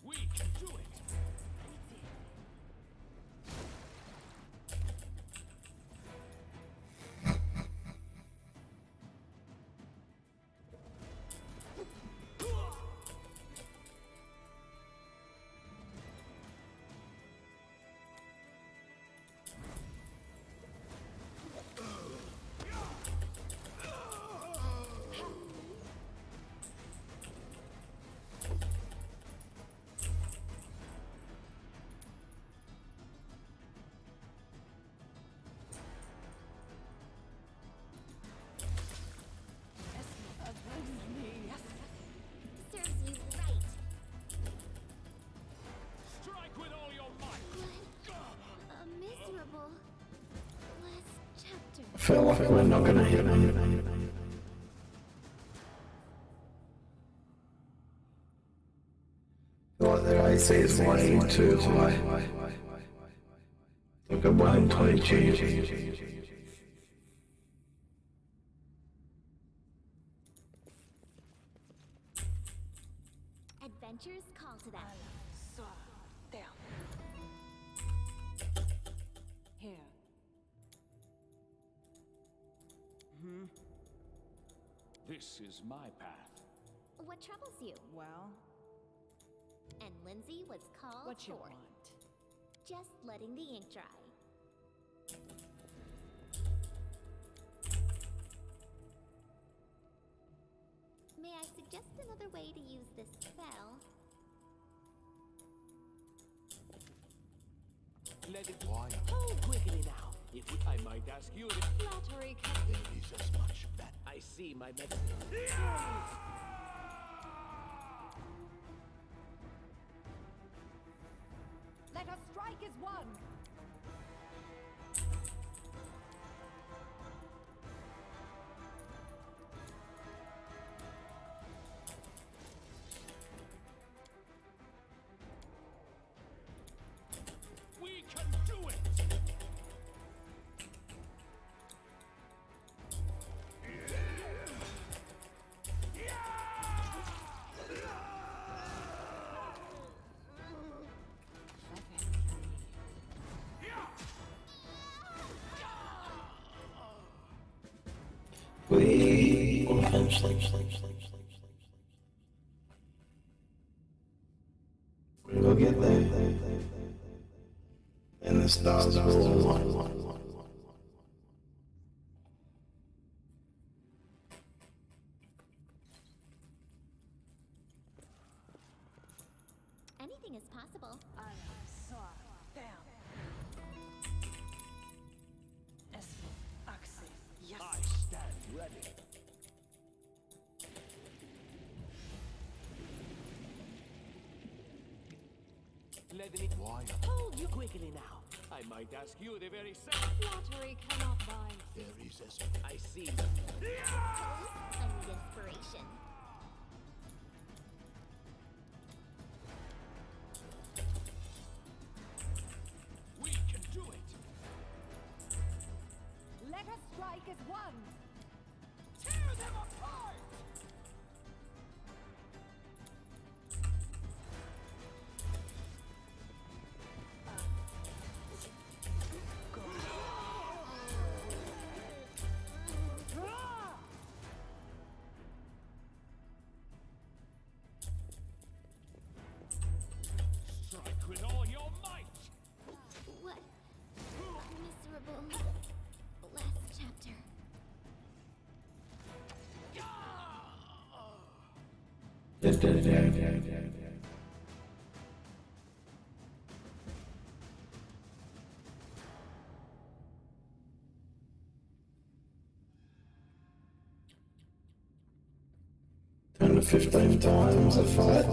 We can do it! Serves you right. Strike with all your might! What a miserable last chapter. I feel like we're not gonna hit him. Like their AC is way too high. Look at 120G. Adventures call to them. Here. This is my path. What troubles you? Well, And Lindsay was called what you forth. want? Just letting the ink dry. May I suggest another way to use this spell? Let it why hold quickly now. If we, I might ask you the Flattery can... there is as much that I see my Let us strike as one! We can do it! We will eventually. We will get there. And the stars will align. Anything is possible. possible. I stand ready. Let me... Why? Hold you quickly now. I might ask you the very same... Flattery cannot bind. There is I see. I need inspiration. We can do it. Let us strike as one! Tear them apart! Strike with all your might! What? Miserable. Last chapter. 10 to 15 times a fight.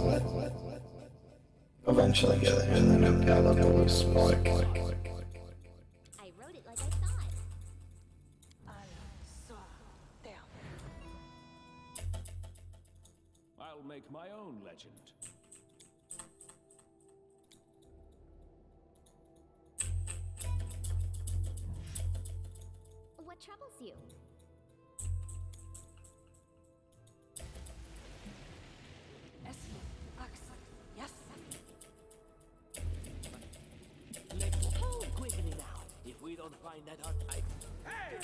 Eventually get there and then I'll go level with Spike. I wrote it like I saw it. I'll make my own legend. What troubles you? Let's hold quickly now. If we don't find that art, Hey!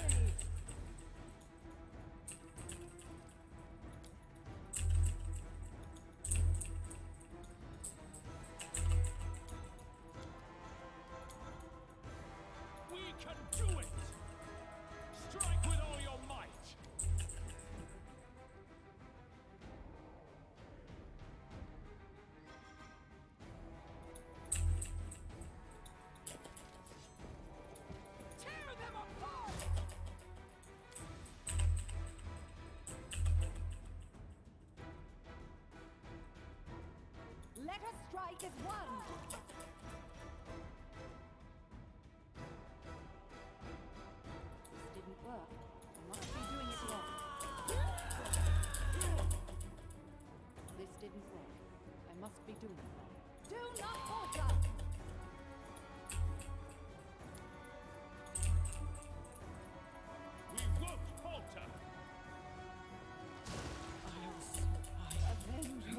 We can do it! Strike with all your might! Tear them apart! Let us strike as one! This didn't work. I must be doing it wrong. This didn't work. I must be doing it wrong. Do not falter! We won't falter!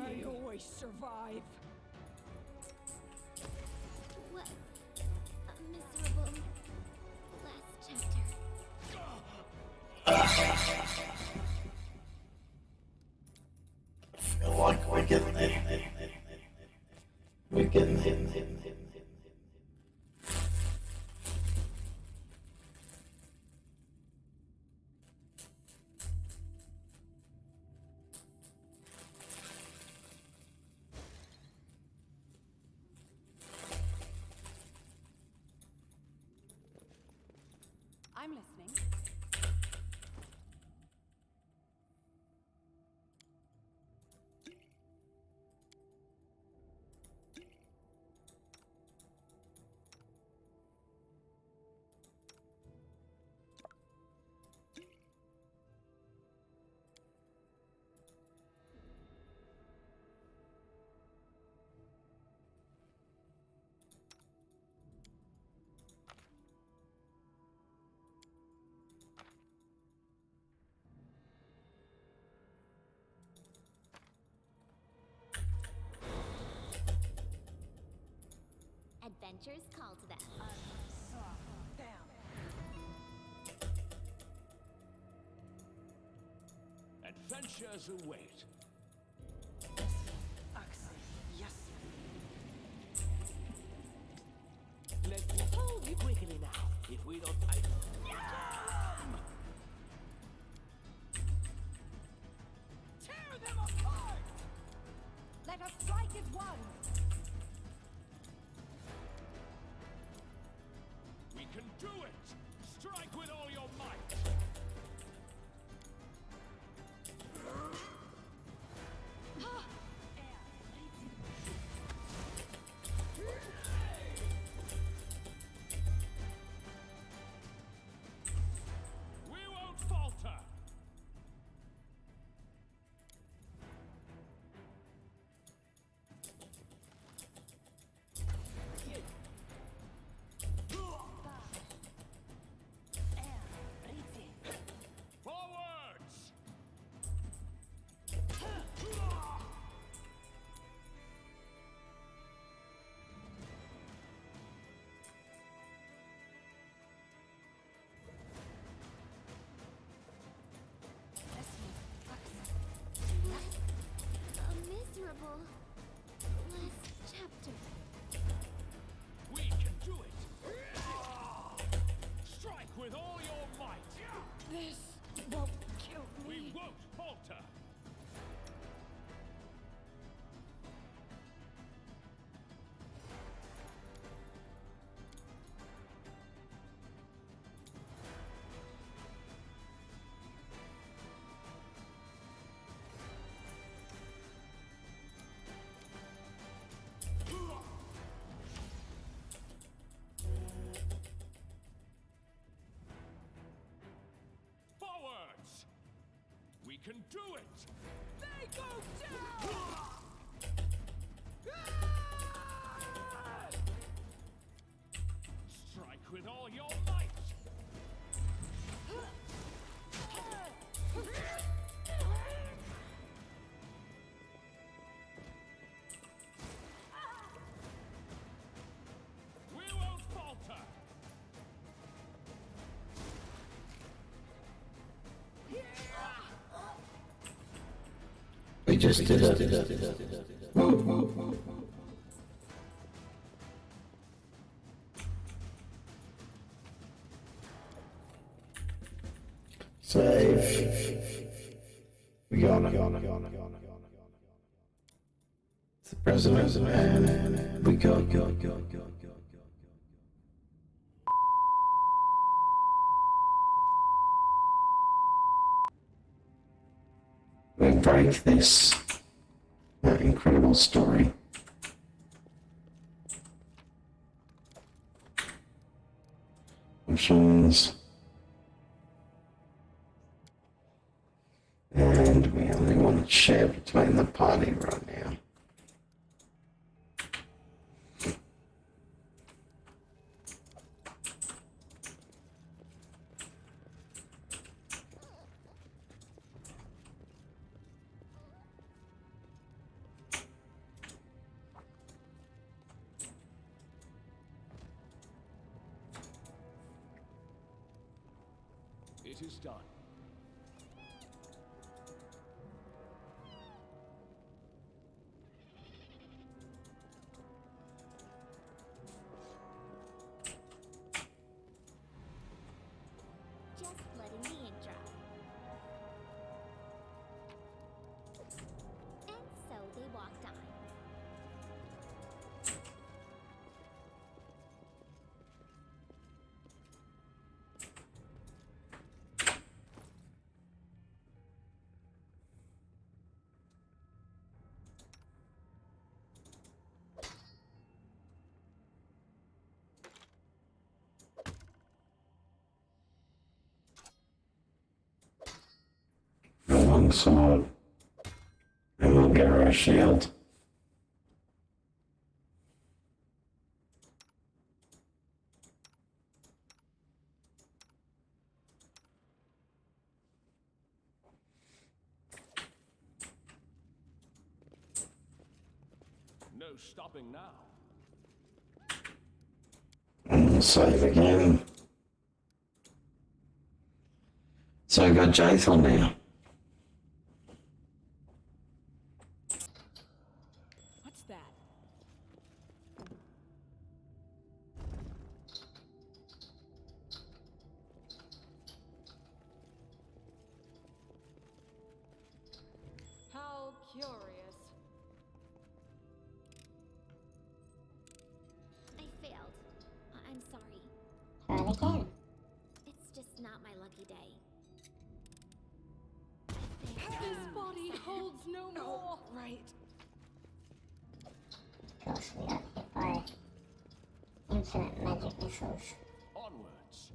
I always survive. What? Miserable. Last chapter. I feel like we're getting there. We're getting there. I'm listening. Adventures call to them. Adventures await. Let's hold you quickly now. If we don't, Tear them apart! Let us strike as one! This won't kill me. We won't falter! Forwards! We can do it! They go down! Strike with all your might! We won't falter! We just did it. Save. We got it. It's the president and we go. We break this incredible story. Options. And we only want to share between the party right now. It is done. Just letting the ink dry. And so they walked on. Alongside, and we'll get our shield. No stopping now. And we'll save again. So we got Jathel now. What's that? How curious. I failed. I'm sorry. Try it again. It's just not my lucky day. This body holds no more. Right. Of course, we got hit by infinite magic missiles. Onwards.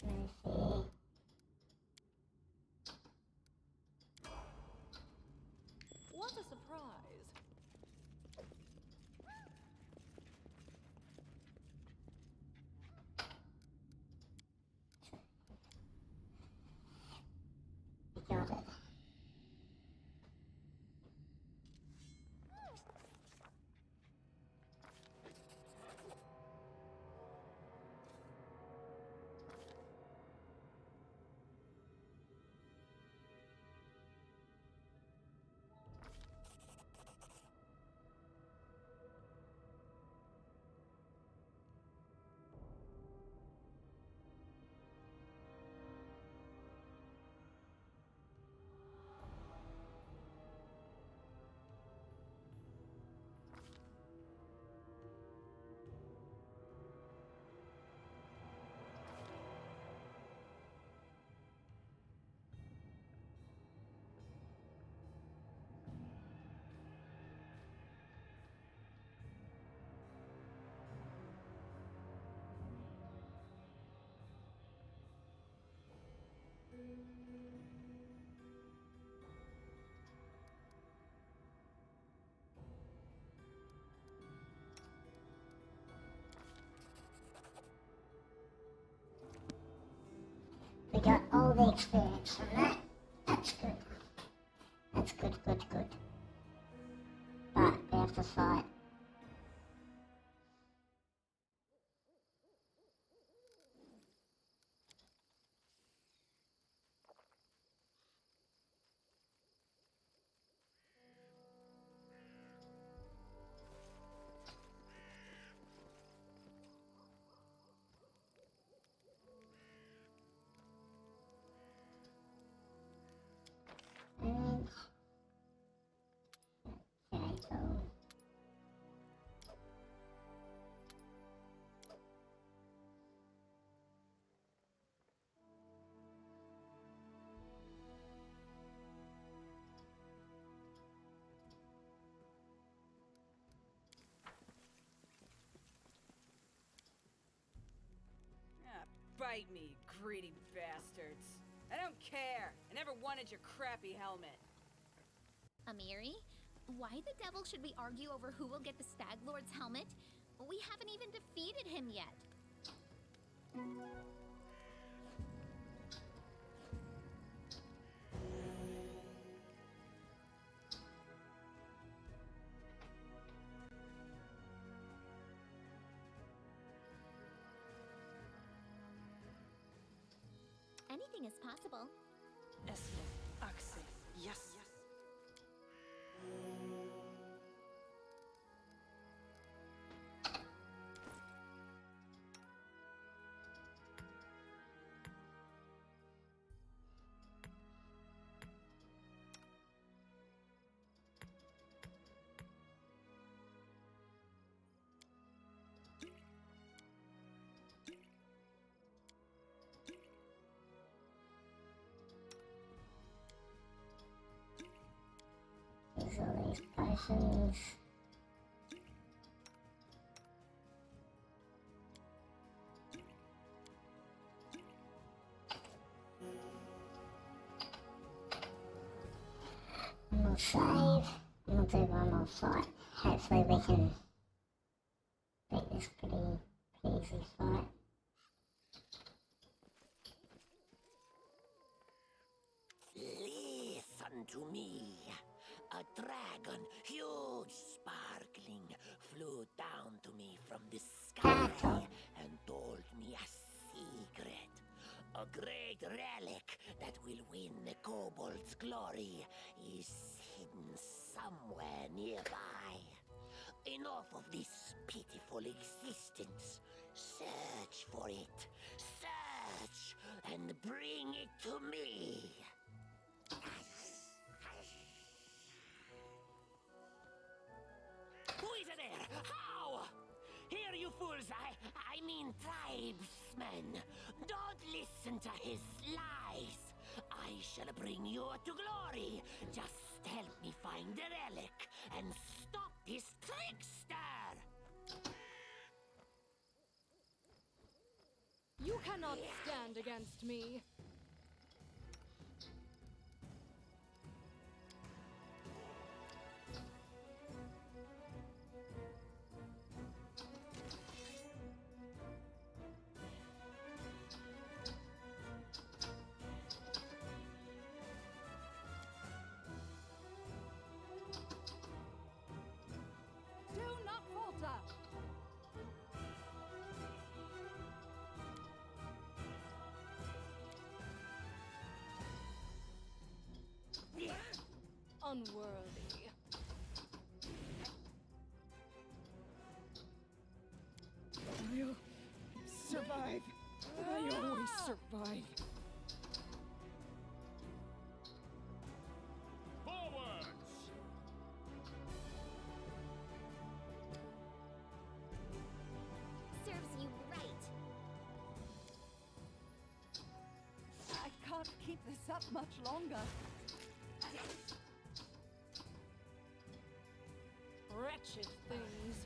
No fear. What a surprise. You got it. We got all the experience from that. That's good. That's good. But we have to fight. And very cool. Ah, bite me, greedy bastards. I don't care. I never wanted your crappy helmet. Amiri, why the devil should we argue over who will get the Stag Lord's helmet? We haven't even defeated him yet. Anything is possible. Yes. These are these potions. And we'll save, and we'll do one more fight. Hopefully we can beat this pretty easy fight. Listen to me. A dragon, huge, sparkling, flew down to me from the sky and told me a secret. A great relic that will win the kobold's glory is hidden somewhere nearby. Enough of this pitiful existence. Search for it. Search and bring it to me. Who is there? How? Here, you fools, I mean tribesmen. Don't listen to his lies. I shall bring you to glory. Just help me find the relic and stop this trickster. You cannot stand against me. Do not falter! Unworthy. I'll survive. I always survive. Forwards! Serves you right. I can't keep this up much longer. Wretched things.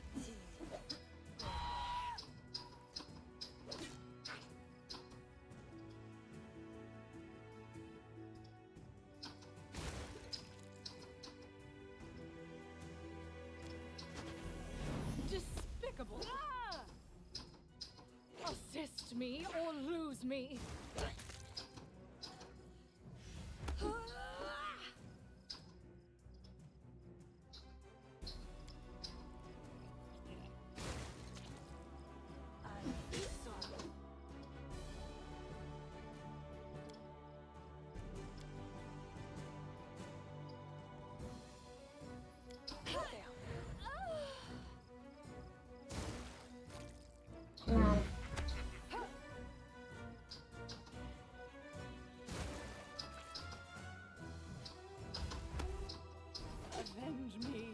Despicable. Assist me or lose me. Come on. Avenge me.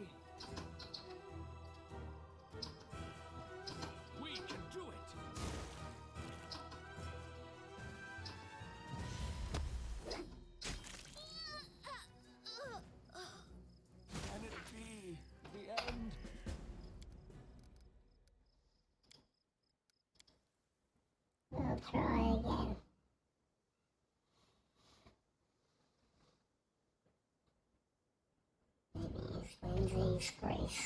We can do it! Can it be the end? We'll try again. Maybe use Lindsay's grace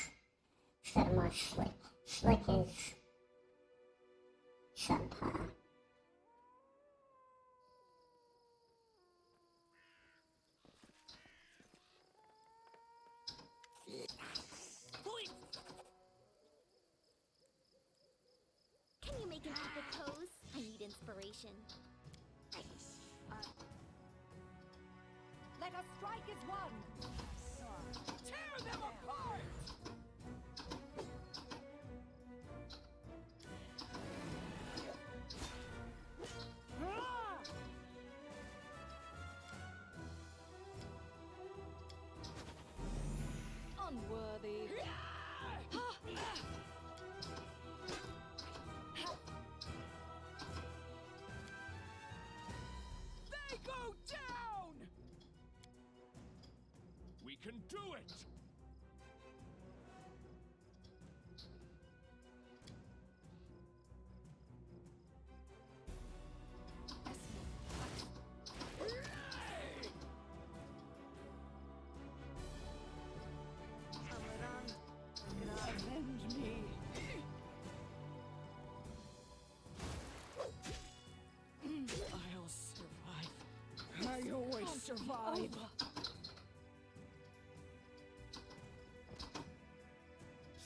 instead of my slick. Slick is subpar. Can you make an epic pose? I need inspiration. Let us strike as one! Tear them apart! Unworthy. They go down! We can do it! Avenge me. I'll survive. I always survive.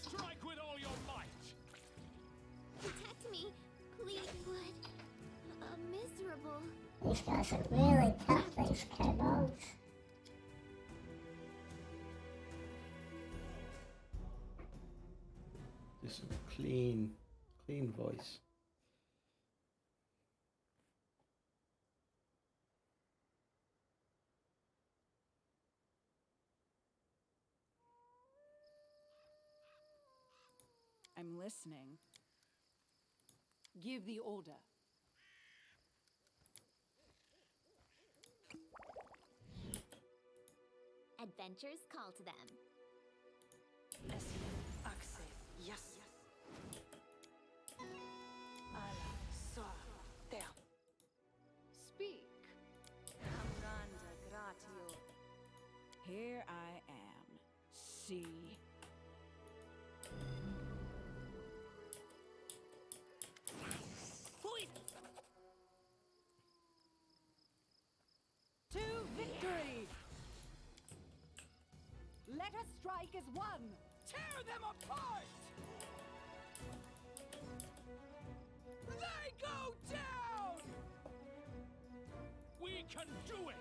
Strike with all your might! Protect me, please, Wood. Miserable. These guys are really tough, these kobolds. Just some clean voice. I'm listening. Give the order. Adventures call to them. Yes. Here I am. See? To victory! Let us strike as one! Tear them apart! They go down! We can do it!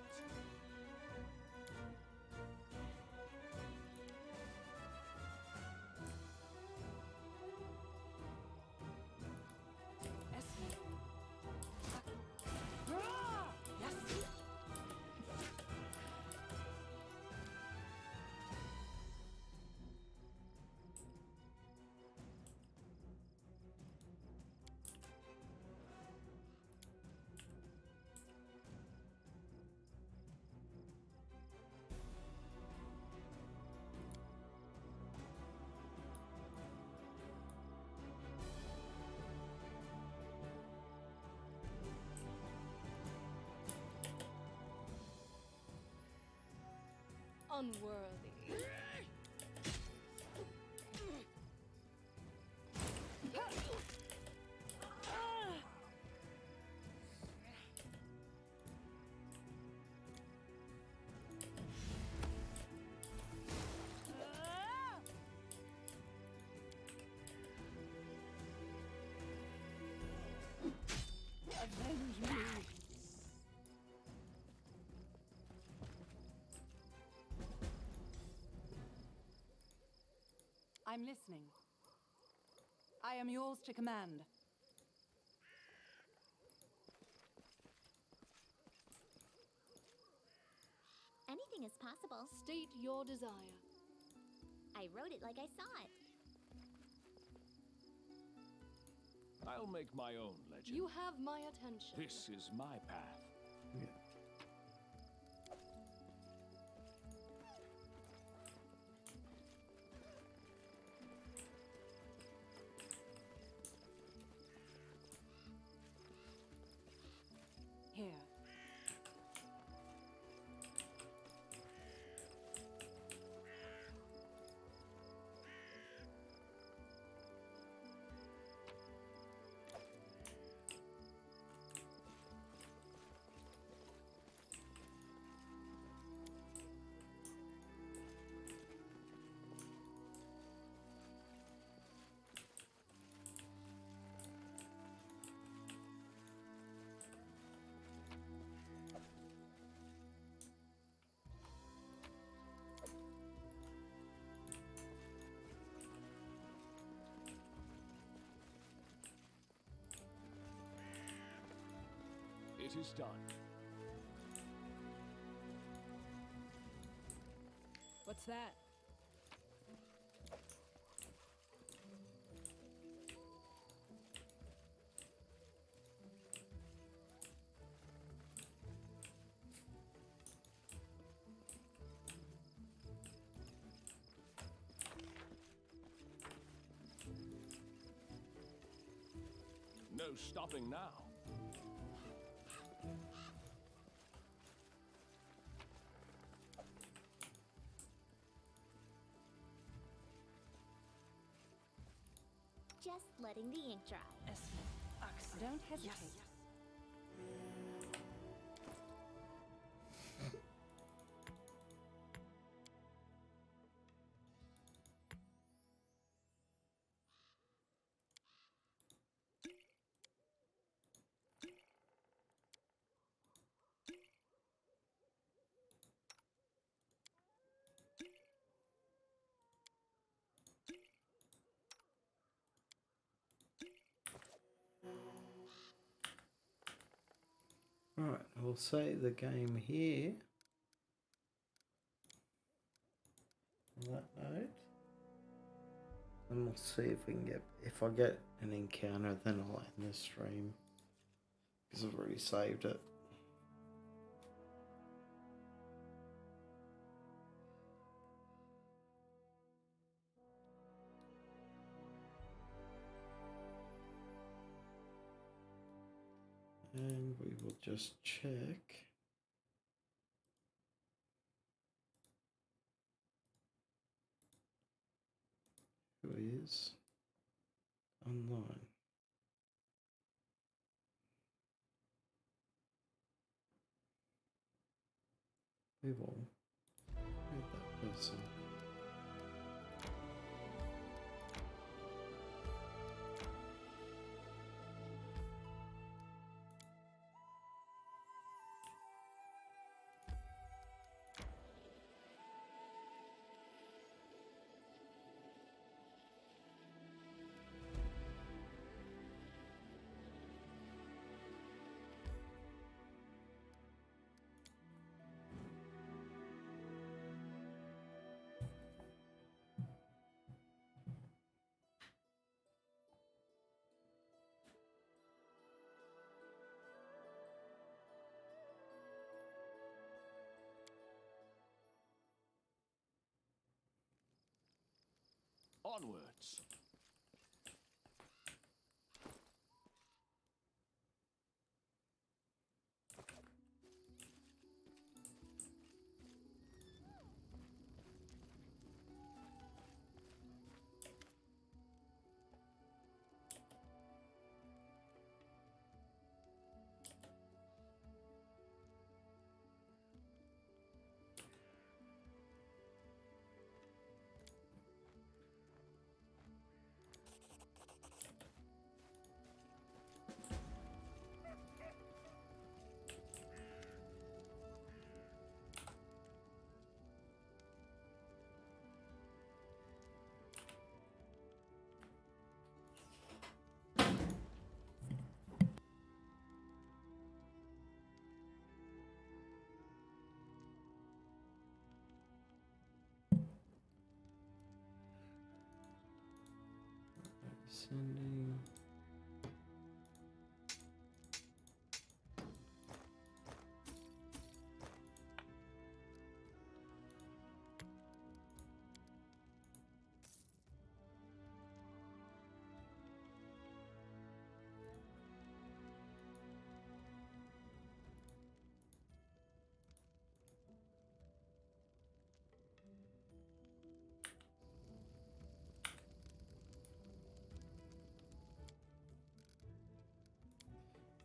Unworthy. Avenge me! I'm listening. I am yours to command. Anything is possible. State your desire. I wrote it like I saw it. I'll make my own legend. You have my attention. This is my path. Yeah. Here. It is done. What's that? No stopping now. Just letting the ink dry. Don't hesitate. Right, we'll save the game here. On that note. And we'll see if we can get, if I get an encounter, then I'll end the stream. Because I've already saved it. And we will just check. is online. We will meet that person. Onwards. Sending.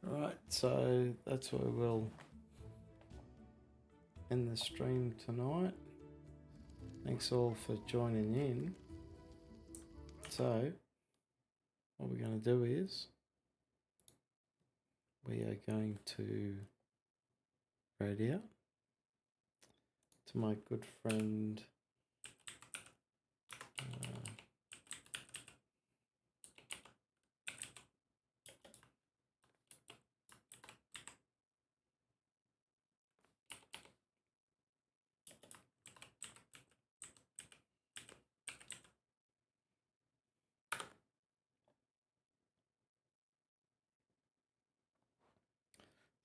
Right, so that's where we'll end the stream tonight. Thanks all for joining in. So, what we're going to do is we are going to radio to my good friend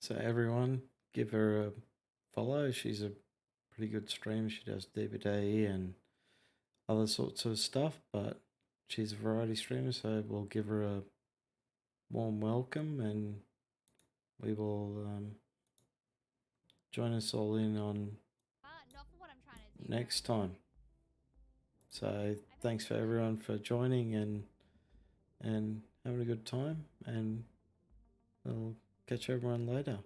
so everyone give her a follow. She's a pretty good streamer. She does DVD and other sorts of stuff, but she's a variety streamer, so we'll give her a warm welcome and we will join us all in on next time. So thanks for everyone for joining and having a good time, and we'll catch everyone later.